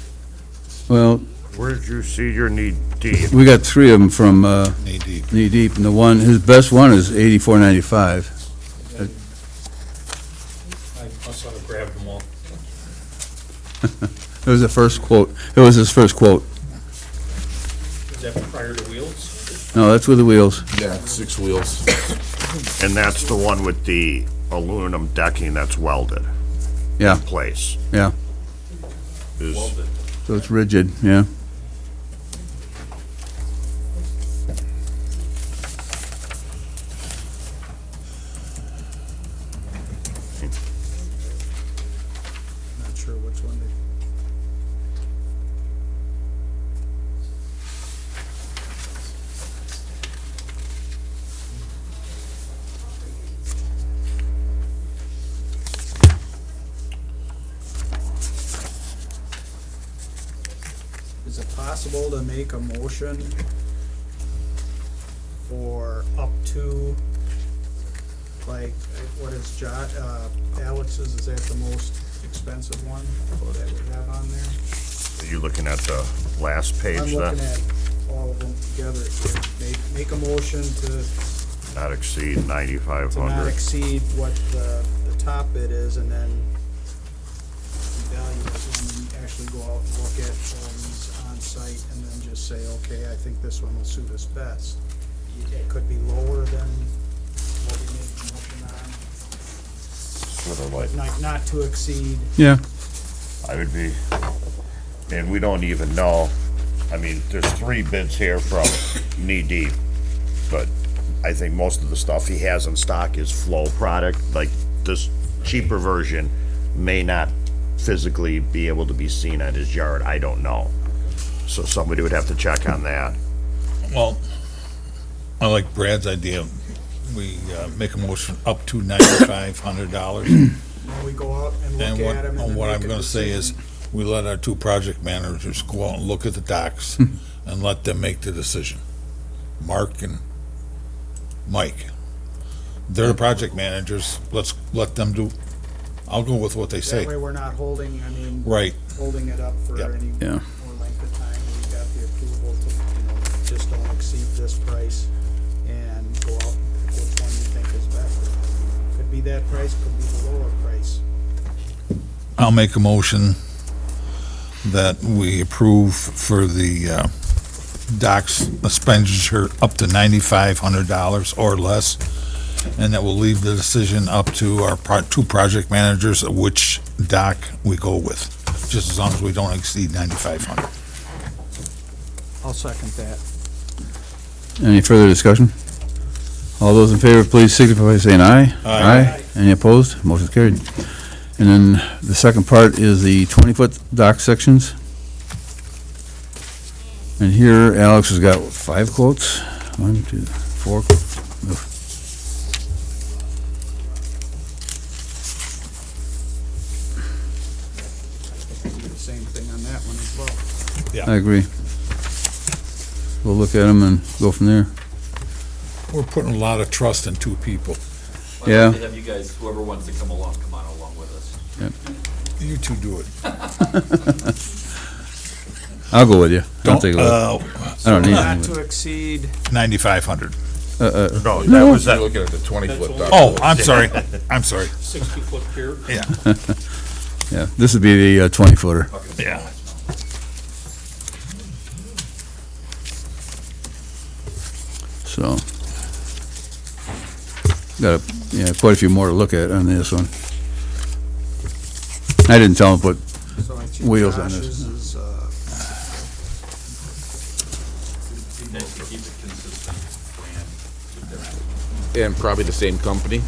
Well, Where'd you see your knee deep? we got 3 of them from Knee deep. Knee Deep, and his best one is 84.95. I must have grabbed them all. It was the first quote. It was his first quote. Is that prior to wheels? No, that's with the wheels. Yeah, 6 wheels. And that's the one with the aluminum decking that's welded Yeah, in place. yeah. Is- Welded. So it's rigid, yeah. Not sure which one they. Is it possible to make a motion for up to, like, what is Alex's, is that the most expensive one that we have on there? Are you looking at the last I'm page looking then? at all of them together here. Make a motion to Not exceed not 9,500. exceed what the top bid is, and then evaluate when we actually go out and look at all these on site, and then just say, okay, I think this one will suit us best. It could be lower than what we made the motion on, Sort of like, but not to exceed. Yeah. I would be, and we don't even know, I mean, there's 3 bids here from Knee Deep, but I think most of the stuff he has in stock is flow product, like this cheaper version may not physically be able to be seen at his yard, I don't know. So somebody would have to check on that. Well, I like Brad's idea. We make a motion up to $9,500. When we go out and And look at them, and then what I'm make a gonna say is, decision. we let our 2 project managers go out and look at the docks and let them make the decision. Mark and Mike. They're the project managers. Let's let them do, I'll go with what they say. That way we're not holding, Right. holding it up for Yep. any Yeah. more length of time. We got the approval to, just don't exceed this price and go out and pick which one you think is better. Could be that price, could be the lower price. I'll make a motion that we approve for the docks expenditure up to $9,500 or less, and that will leave the decision up to our 2 project managers of which dock we go with, just as long as we don't exceed 9,500. I'll second that. Any further discussion? All those in favor, please signify by saying aye. Aye. Any opposed? Motion's carried. And then the second part is the 20-foot dock sections. And here Alex has got 5 quotes. 1, 2, 4. Do the same thing on that one as well. I agree. We'll look at them and go from there. We're putting a lot of trust in 2 people. Yeah. I'd like to have you guys, whoever wants to come on along with us. You 2 do it. I'll go with you. I'll take a look. I don't need Not anything. to exceed, 9,500. No, that was You're that, looking at the 20-foot dock. Oh, I'm sorry. I'm sorry. 60-foot pier? Yeah, Yeah, this would be the 20-footer. yeah. So, got quite a few more to look at on this one. I didn't tell him to put So I think wheels on Josh's this. is, Be nice to keep it consistent, brand. And probably the same company.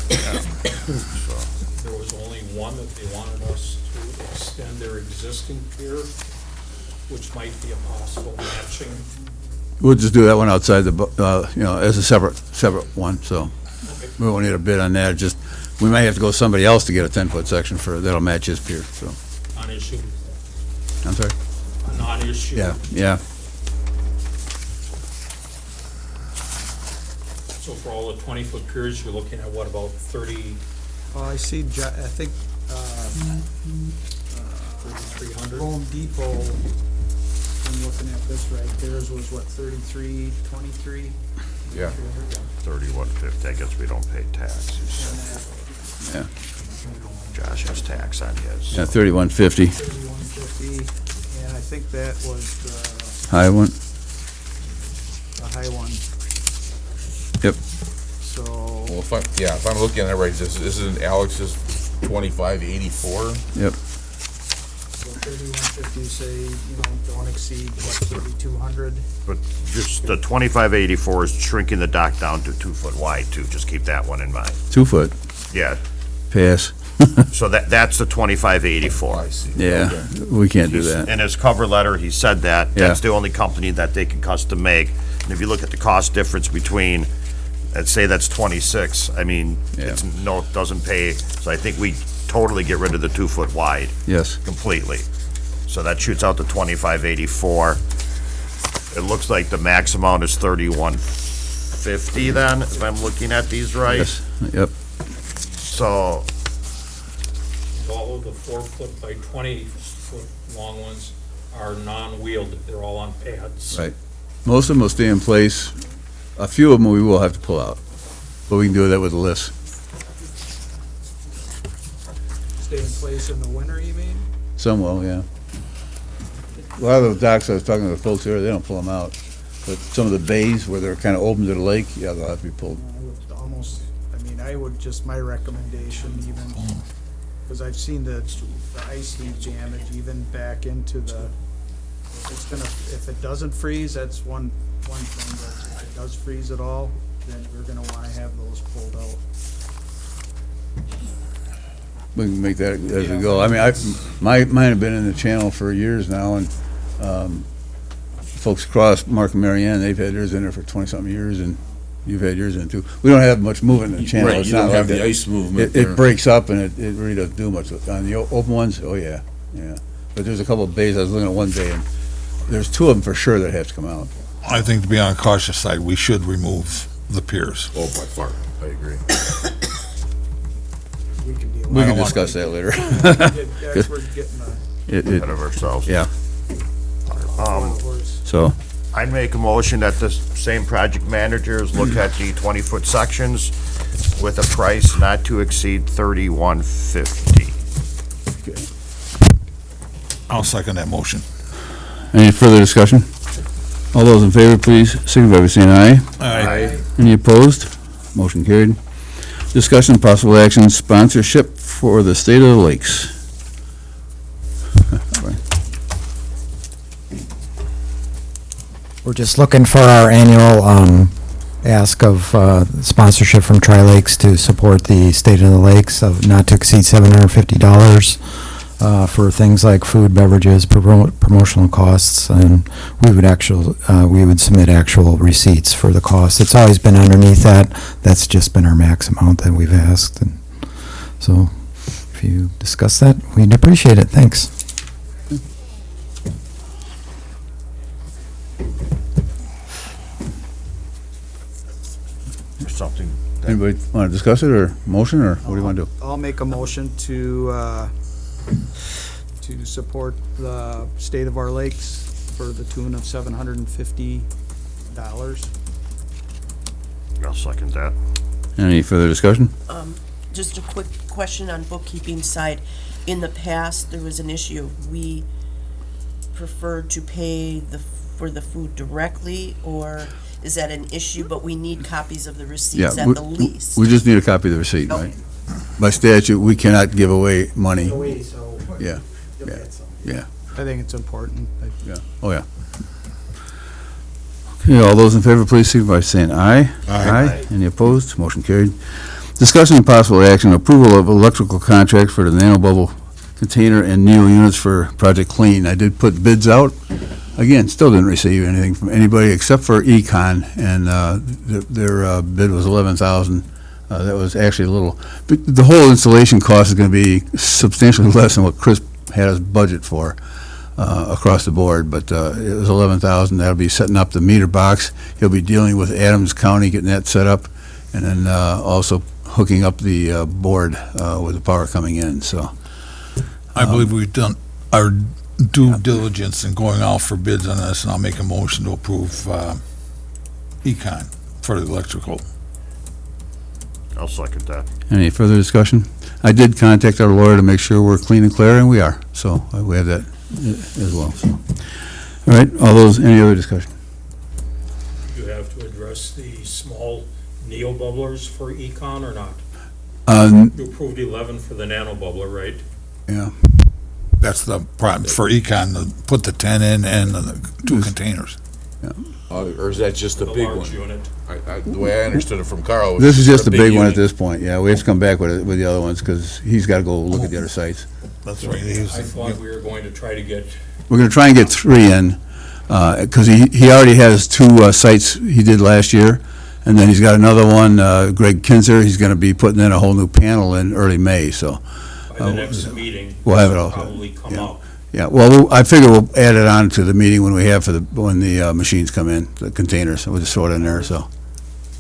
There was only one that they wanted us to extend their existing pier, which might be a possible matching. We'll just do that one outside as a separate one, so we won't need a bid on that. Just, we might have to go somebody else to get a 10-foot section that'll match his pier, so. Non-issue, I'm sorry? a non-issue. Yeah. So for all the 20-foot piers, you're looking at what, about 30, I see, I think, 3,300? Home Depot, I'm looking at this right, theirs was what, 33.23? Yeah. 3150, I guess we don't pay taxes. Yeah. Josh has tax on his. Yeah, 3150, 31.50, and I think that was high one. the high one. Yep. So, Well, if I'm looking at it right, this isn't Alex's 2584? Yep. so 31.50, say, don't exceed, what, 3,200? But just the 2584 is shrinking the dock down to 2 foot wide too, just keep that one in mind. 2 foot, Yeah, pass. so that's the 2584. I see. Yeah, we can't do that. In his cover letter, he said that, Yeah. that's the only company that they can custom make. And if you look at the cost difference between, let's say that's 26, I mean, Yeah. it doesn't pay, so I think we totally get rid of the 2 foot wide Yes. completely. So that shoots out to 2584. It looks like the max amount is 3150 then, if I'm looking at these right. Yes. Yep. So, All of the 4-foot by 20-foot long ones are non-wheeled, they're all on pads. Right. Most of them will stay in place. A few of them we will have to pull out, but we can do that with the lifts. Stay in place in the winter, you mean? Some will, yeah. A lot of those docks, I was talking to the folks there, they don't pull them out. But some of the bays where they're kind of open to the lake, yeah, they'll have to be pulled. I would almost, I would just, my recommendation even, because I've seen the ice leak damage even back into the, if it doesn't freeze, that's one thing, but if it does freeze at all, then we're gonna wanna have those pulled out. We can make that as we go. I mean, mine have been in the channel for years now, and folks across, Mark and Mary Ann, they've had theirs in there for 20-something years, and you've had yours in too. We don't have much movement in the channel. Right, It's you not don't like have the that. ice movement there. It breaks up, and it really doesn't do much. On the open ones, oh, yeah. But there's a couple of bays, I was looking at one bay, and there's 2 of them for sure that have to come out. I think to be on the cautious side, we should remove the piers. Oh, by far, I agree. We can deal with We it. can discuss that later. That's, we're getting ahead of ourselves. Yeah, Um, the horse. so, I'd make a motion that the same project managers look at the 20-foot sections with a price not to exceed 3150. I'll second that motion. any further discussion? All those in favor, please signify by saying aye. Aye. Any opposed? Motion carried. Discussion and possible action, sponsorship for the State of the Lakes. We're just looking for our annual ask of sponsorship from Tri-Lakes to support the State of the Lakes of not to exceed $750 for things like food, beverages, promotional costs, and we would submit actual receipts for the cost. It's always been underneath that. That's just been our max amount that we've asked. And so if you discuss that, we'd appreciate it. Thanks. Or something. Anybody want to discuss it, or motion, or what do you want to do? I'll make a motion to support the State of our Lakes for the tune of $750. I'll second that. Any further discussion? Just a quick question on bookkeeping side. In the past, there was an issue. We preferred to pay for the food directly, or is that an issue? But we need copies of the Yeah, receipts at the least. we just need a copy of the receipt, right? By statute, we cannot give away money. Away, so. Yeah, You'll yeah. get some. I think it's important. Yeah, oh, yeah. Okay, all those in favor, please signify by saying aye. Aye. Any opposed? Motion carried. Discussion and possible action, approval of electrical contract for the nanobubble container and NEO units for Project Clean. I did put bids out. Again, still didn't receive anything from anybody except for Econ, and their bid was $11,000. That was actually a little, but the whole installation cost is going to be substantially less than what Chris had us budget for across the board, but it was $11,000. That'll be setting up the meter box. He'll be dealing with Adams County, getting that set up, and then also hooking up the board with the power coming in, so. I believe we've done our due diligence in going out for bids on this, and I'll make a motion to approve Econ for the electrical. I'll second that. Any further discussion? I did contact our lawyer to make sure we're clean and clear, and we are, so we have that as well, so. All right, all those, any other discussion? You have to address the small neo bubblers for Econ or not? You approved 11 for the nano bubbler, right? Yeah. That's the problem for Econ, to put the 10 in and the 2 containers. Or is that just For the the big large one? unit. The way I understood it from Carl. was This is just the big one at unit. this point, yeah, we have to come back with the other ones, because he's got to go look at the other sites. That's right. I thought we were going to try to get, We're going to try and get 3 in, because he already has 2 sites he did last year, and then he's got another one, Greg Kinzer, he's going to be putting in a whole new panel in early May, so. by the next meeting. We'll have it all. Probably come Yeah. up. Yeah, well, I figure we'll add it on to the meeting when we have when the machines come in, the containers, we'll just throw it in there, so.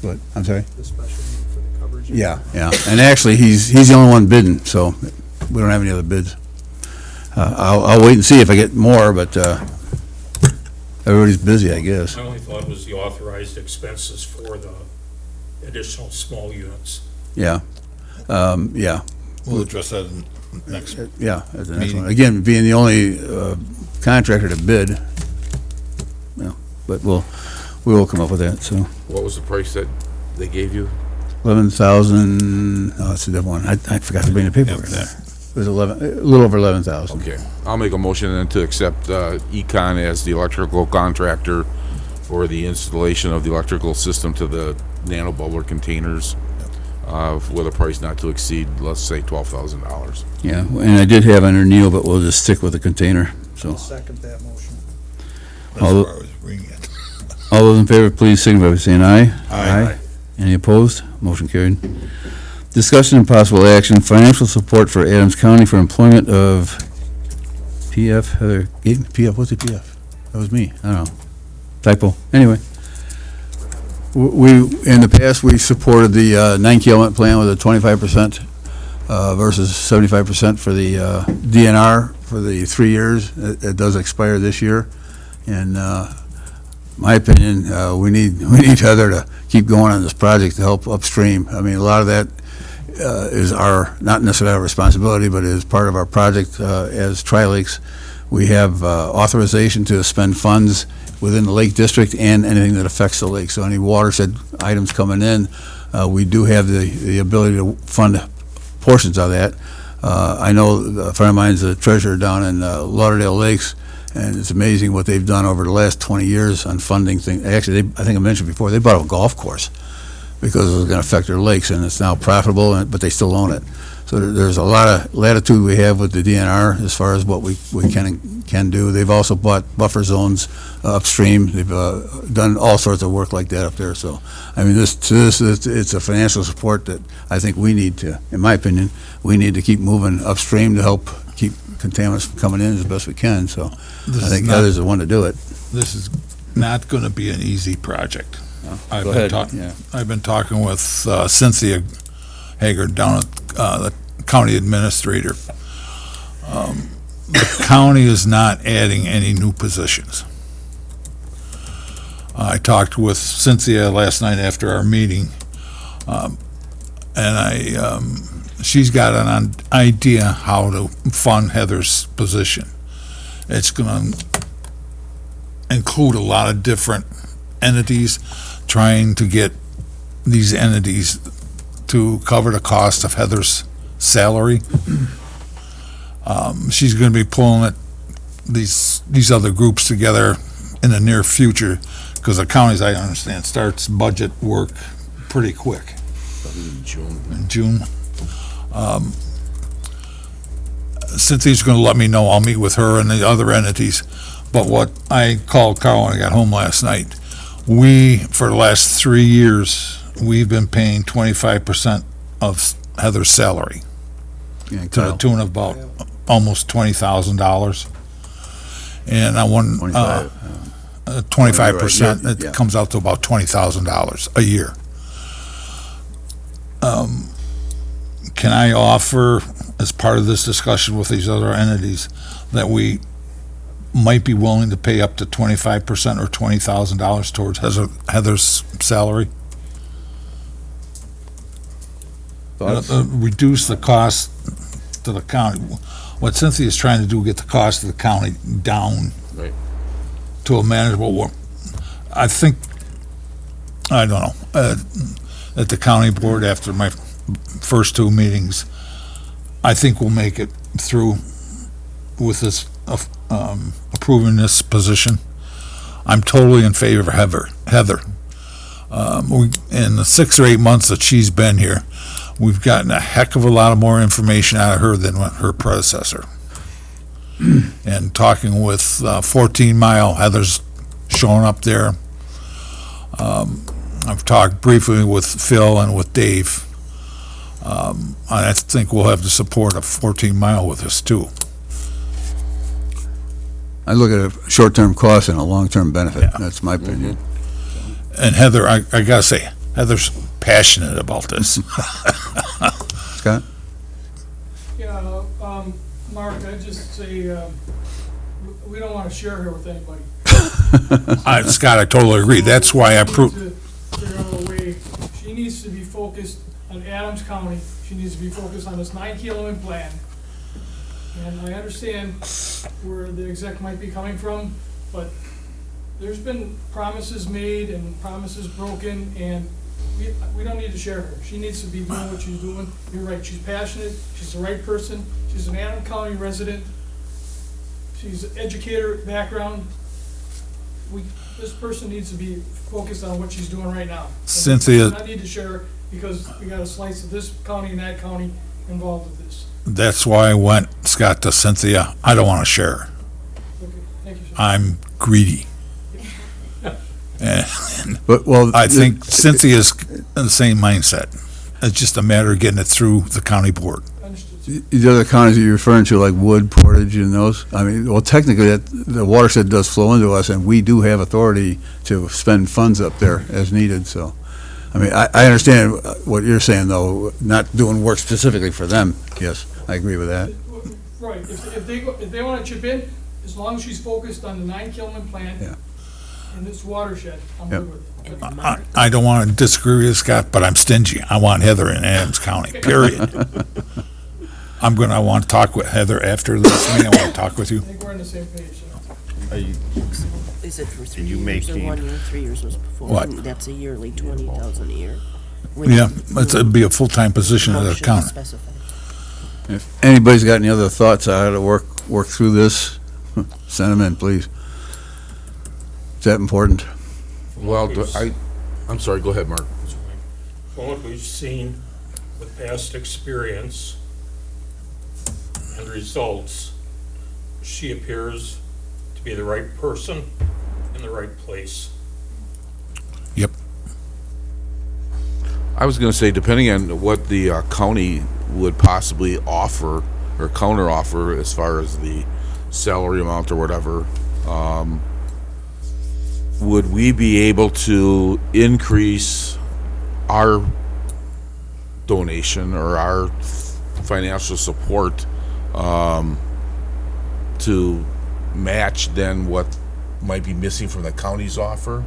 But, I'm sorry? The special need for the coverage. Yeah, yeah, and actually, he's the only one bidding, so we don't have any other bids. I'll wait and see if I get more, but everybody's busy, I guess. I only thought it was the authorized expenses for the additional small units. Yeah, yeah, We'll address that in next. yeah, that's the next Meeting. one. Again, being the only contractor to bid, yeah, but we will come up with that, so. What was the price that they gave you? 11,000, oh, that's a different one. I forgot to bring the paperwork Yeah. there. It was a little over 11,000. Okay, I'll make a motion then to accept Econ as the electrical contractor for the installation of the electrical system to the nano bubbler containers with a price not to exceed, let's say, $12,000. Yeah, and I did have under Neil, but we'll just stick with the container, so. I'll second that motion. That's All where I was bringing it. All those in favor, please signify by saying aye. Aye. Any opposed? Motion carried. Discussion and possible action, financial support for Adams County for employment of PF, Heather, PF, what's the PF? That was me, I don't know. Typo. Anyway. We, in the past, we supported the 9-key element plan with a 25% versus 75% for the DNR for the 3 years. It does expire this year. And my opinion, we need Heather to keep going on this project to help upstream. I mean, a lot of that is not necessarily our responsibility, but is part of our project as Tri-Lakes. We have authorization to spend funds within the Lake District and anything that affects the lake. So any watershed items coming in, we do have the ability to fund portions of that. I know a friend of mine is a treasurer down in Lauderdale Lakes, and it's amazing what they've done over the last 20 years on funding things. Actually, I think I mentioned before, they bought a golf course because it was going to affect their lakes, and it's now profitable, but they still own it. So there's a lot of latitude we have with the DNR as far as what we can do. They've also bought buffer zones upstream. They've done all sorts of work like that up there. So, I mean, it's a financial support that I think we need to, in my opinion, we need to keep moving upstream to help keep contaminants from coming in as best we can. So This I is think not- Heather's the one to do it. This is not going to be an easy project. I've Go been ahead, talk- yeah. I've been talking with Cynthia Hager down at the county administrator. The county is not adding any new positions. I talked with Cynthia last night after our meeting, and she's got an idea how to fund Heather's position. It's going to include a lot of different entities, trying to get these entities to cover the cost of Heather's salary. She's gonna be pulling these other groups together in the near future, because the counties, I understand, starts budget work pretty quick. In June. Cynthia's gonna let me know, I'll meet with her and the other entities, but what I called Carl when I got home last night, for the last 3 years, we've been paying 25% of Heather's salary, Yeah, to the Kyle, tune of about almost $20,000. And I want, 25, 25%, Right, yeah. it comes out to about $20,000 a year. Can I offer, as part of this discussion with these other entities, that we might be willing to pay up to 25% or $20,000 towards Heather's salary? Thoughts? Reduce the cost to the county. What Cynthia's trying to do, get the cost of the county down Right. to a manageable one. I think, I don't know, at the county board, after my first 2 meetings, I think we'll make it through with this, approving this position. I'm totally in favor of Heather. In the 6 or 8 months that she's been here, we've gotten a heck of a lot of more information out of her than her predecessor. And talking with 14 Mile, Heather's showing up there. I've talked briefly with Phil and with Dave. I think we'll have the support of 14 Mile with us too. I look at a short-term cost and a long-term benefit. Yeah. That's my opinion. And Heather, I gotta say, Heather's passionate about this. Scott? Yeah, Mark, I'd just say, we don't wanna share her with anybody. Scott, I totally agree. That's why I We approved. need to figure out a way. She needs to be focused on Adams County. She needs to be focused on this 9-kilometer plan. And I understand where the exec might be coming from, but there's been promises made and promises broken, and we don't need to share her. She needs to be doing what she's doing. You're right, she's passionate, she's the right person, she's an Adams County resident, she's an educator background. This person needs to be focused on what she's doing right now. And Cynthia- we do not need to share her, because we got a slice of this county and that county involved with this. That's why I went, Scott, to Cynthia. I don't want to share her. Okay, thank you, sir. I'm greedy. And But, well, I think Cynthia's in the same mindset. It's just a matter of getting it through the county board. Understood. the other counties that you're referring to, like Wood, Portage, and those, I mean, well, technically, the watershed does flow into us, and we do have authority to spend funds up there as needed, so. I mean, I understand what you're saying, though, not doing work specifically for them. Yes, I agree with that. Right, if they wanna chip in, as long as she's focused on the 9-kilometer plan Yeah. and this watershed, I'm Yep. good with it. I don't want to disagree with Scott, but I'm stingy. I want Heather in Adams County, period. I want to talk with Heather after this meeting. I want to talk with you. I think we're on the same page, so. Is it for 3 you years or making- 1 year? 3 years was before. What? And that's a yearly 20,000 a year. Yeah, it'd be a full-time position as a Motion accountant. specified. If anybody's got any other thoughts on how to work through this, send them in, please. Is that important? Well, I'm sorry, go ahead, Mark. From what we've seen with past experience and results, she appears to be the right person in the right place. Yep. I was gonna say, depending on what the county would possibly offer or counter offer as far as the salary amount or whatever, would we be able to increase our donation or our financial support to match then what might be missing from the county's offer?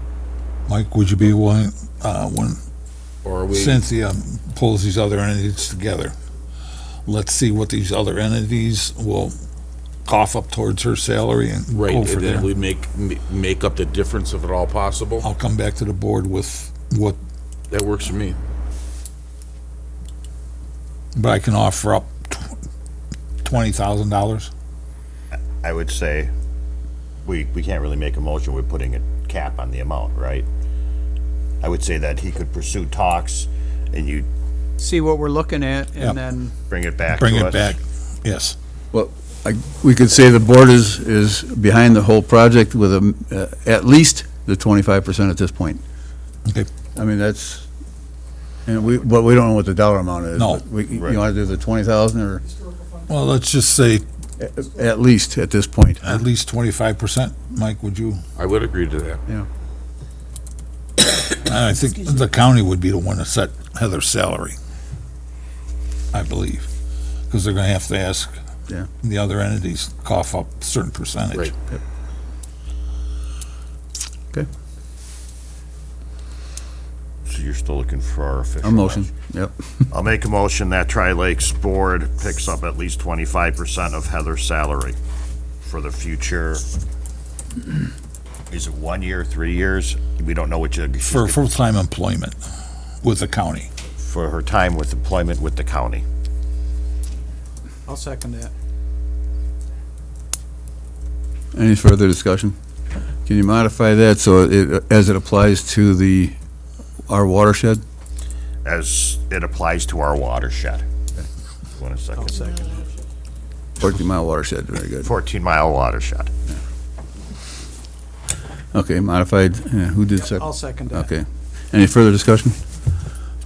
Mike, would you be willing, when Or are we? Cynthia pulls these other entities together, let's see what these other entities will cough up towards her salary and Right, go and for then there. we'd make up the difference if at all possible. I'll come back to the board with what, That works for me. but I can offer up $20,000. I would say, we can't really make a motion, we're putting a cap on the amount, right? I would say that he could pursue talks, and you See what we're looking at, Yep. and then bring it back to us. Bring it back, yes. Well, we could say the board is behind the whole project with at least the 25% at this point. Okay. I mean, that's, and but we don't know what the dollar amount is. No. but You Right. want to do the 20,000 or Historical fund. Well, let's just say at least at this point? at least 25%. Mike, would you? I would agree to that. I think the county would be the one to set Heather's salary, I believe, because they're gonna have to ask Yeah. the other entities to cough up a certain percentage. Right. So you're still looking for our official. A motion, yep. I'll make a motion that Tri-Lakes Board picks up at least 25% of Heather's salary for the future. Is it 1 year, 3 years? We don't know which. For full-time employment with the county. For her time with employment with the county. I'll second that. Any further discussion? Can you modify that so as it applies to our watershed? As it applies to our watershed. One second. 14-mile watershed, very good. 14-mile watershed. Okay, modified, who did second? I'll second that. Okay. Any further discussion?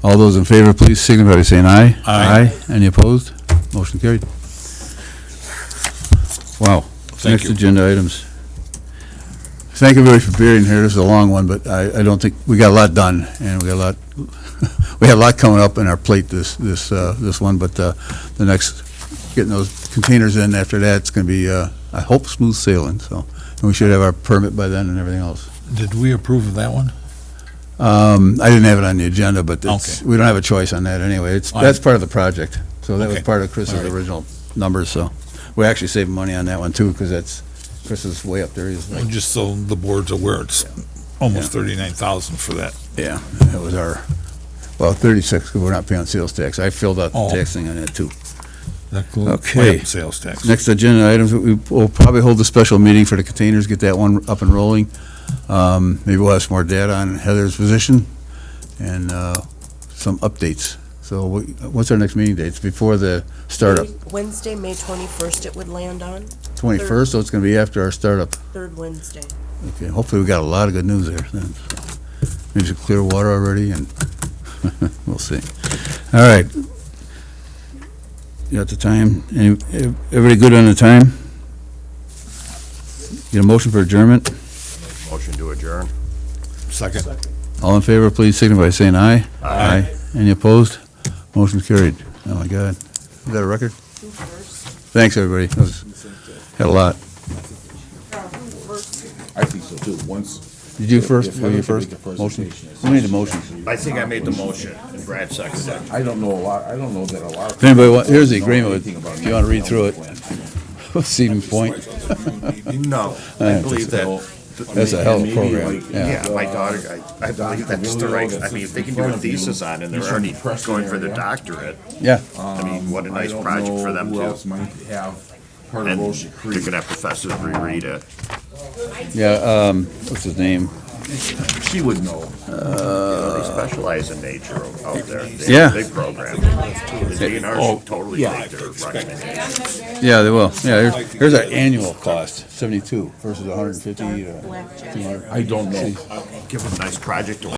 All those in favor, please signify by saying aye. Aye. Any opposed? Motion carried. Wow. Thank Next you. agenda items. Thank everybody for being here. This is a long one, but I don't think, we got a lot done, and we got a lot, we had a lot coming up in our plate this one, but the next, getting those containers in after that, it's gonna be, I hope, smooth sailing, so. And we should have our permit by then and everything else. Did we approve of that one? I didn't have it on the agenda, but it's, Okay. we don't have a choice on that anyway. That's part of the project. So that was Okay. part of Chris's All right. original numbers, so. We actually saved money on that one too, because Chris is way up there. He's like, Just so the board's aware, it's almost 39,000 for that. yeah, that was our, well, 36, because we're not paying sales tax. I filled out the Oh. tax thing on that too. That will Okay. sales tax. Next agenda items, we'll probably hold a special meeting for the containers, get that one up and rolling. Maybe we'll have some more data on Heather's position and some updates. So what's our next meeting date? It's before the startup. Wednesday, May 21st it would land on, 21st, so it's going to be after our startup. third Wednesday. Okay, hopefully we got a lot of good news there then. Maybe some clear water already, and we'll see. All right. You got the time? Everybody good on the time? Get a motion for adjournment? Motion to adjourn. Second. All in favor, please signify by saying aye. Aye. Any opposed? Motion carried. Oh, my God. Is that a record? Thanks, everybody. That was, had a lot. I think so too. Once. Did you first? If Were you Heather first? can make a Motion? presentation, Who made the motion? I think I made the motion, and Brad seconded it. I don't know a lot, I don't know that a lot of. If anybody people here's the know agreement anything with, about if you want to read through it. plan. Stevens Point. No, I I believe that. That's a hell of a Maybe program. like, Yeah. Yeah, my daughter, I believe that's the right, I mean, if they can do a thesis on it, and they're already going for their doctorate, Yeah. I mean, what a nice I don't project for know them who too. else might have part of And Ocean they're Creek. gonna have professors reread it. Yeah, what's his name? She would know. They specialize in nature out there. They Yeah. have a big program. The DNR should totally take their recommendations. Yeah, they will. Yeah, here's our annual cost, 72 versus 150, 200. I don't know. Give them a nice project to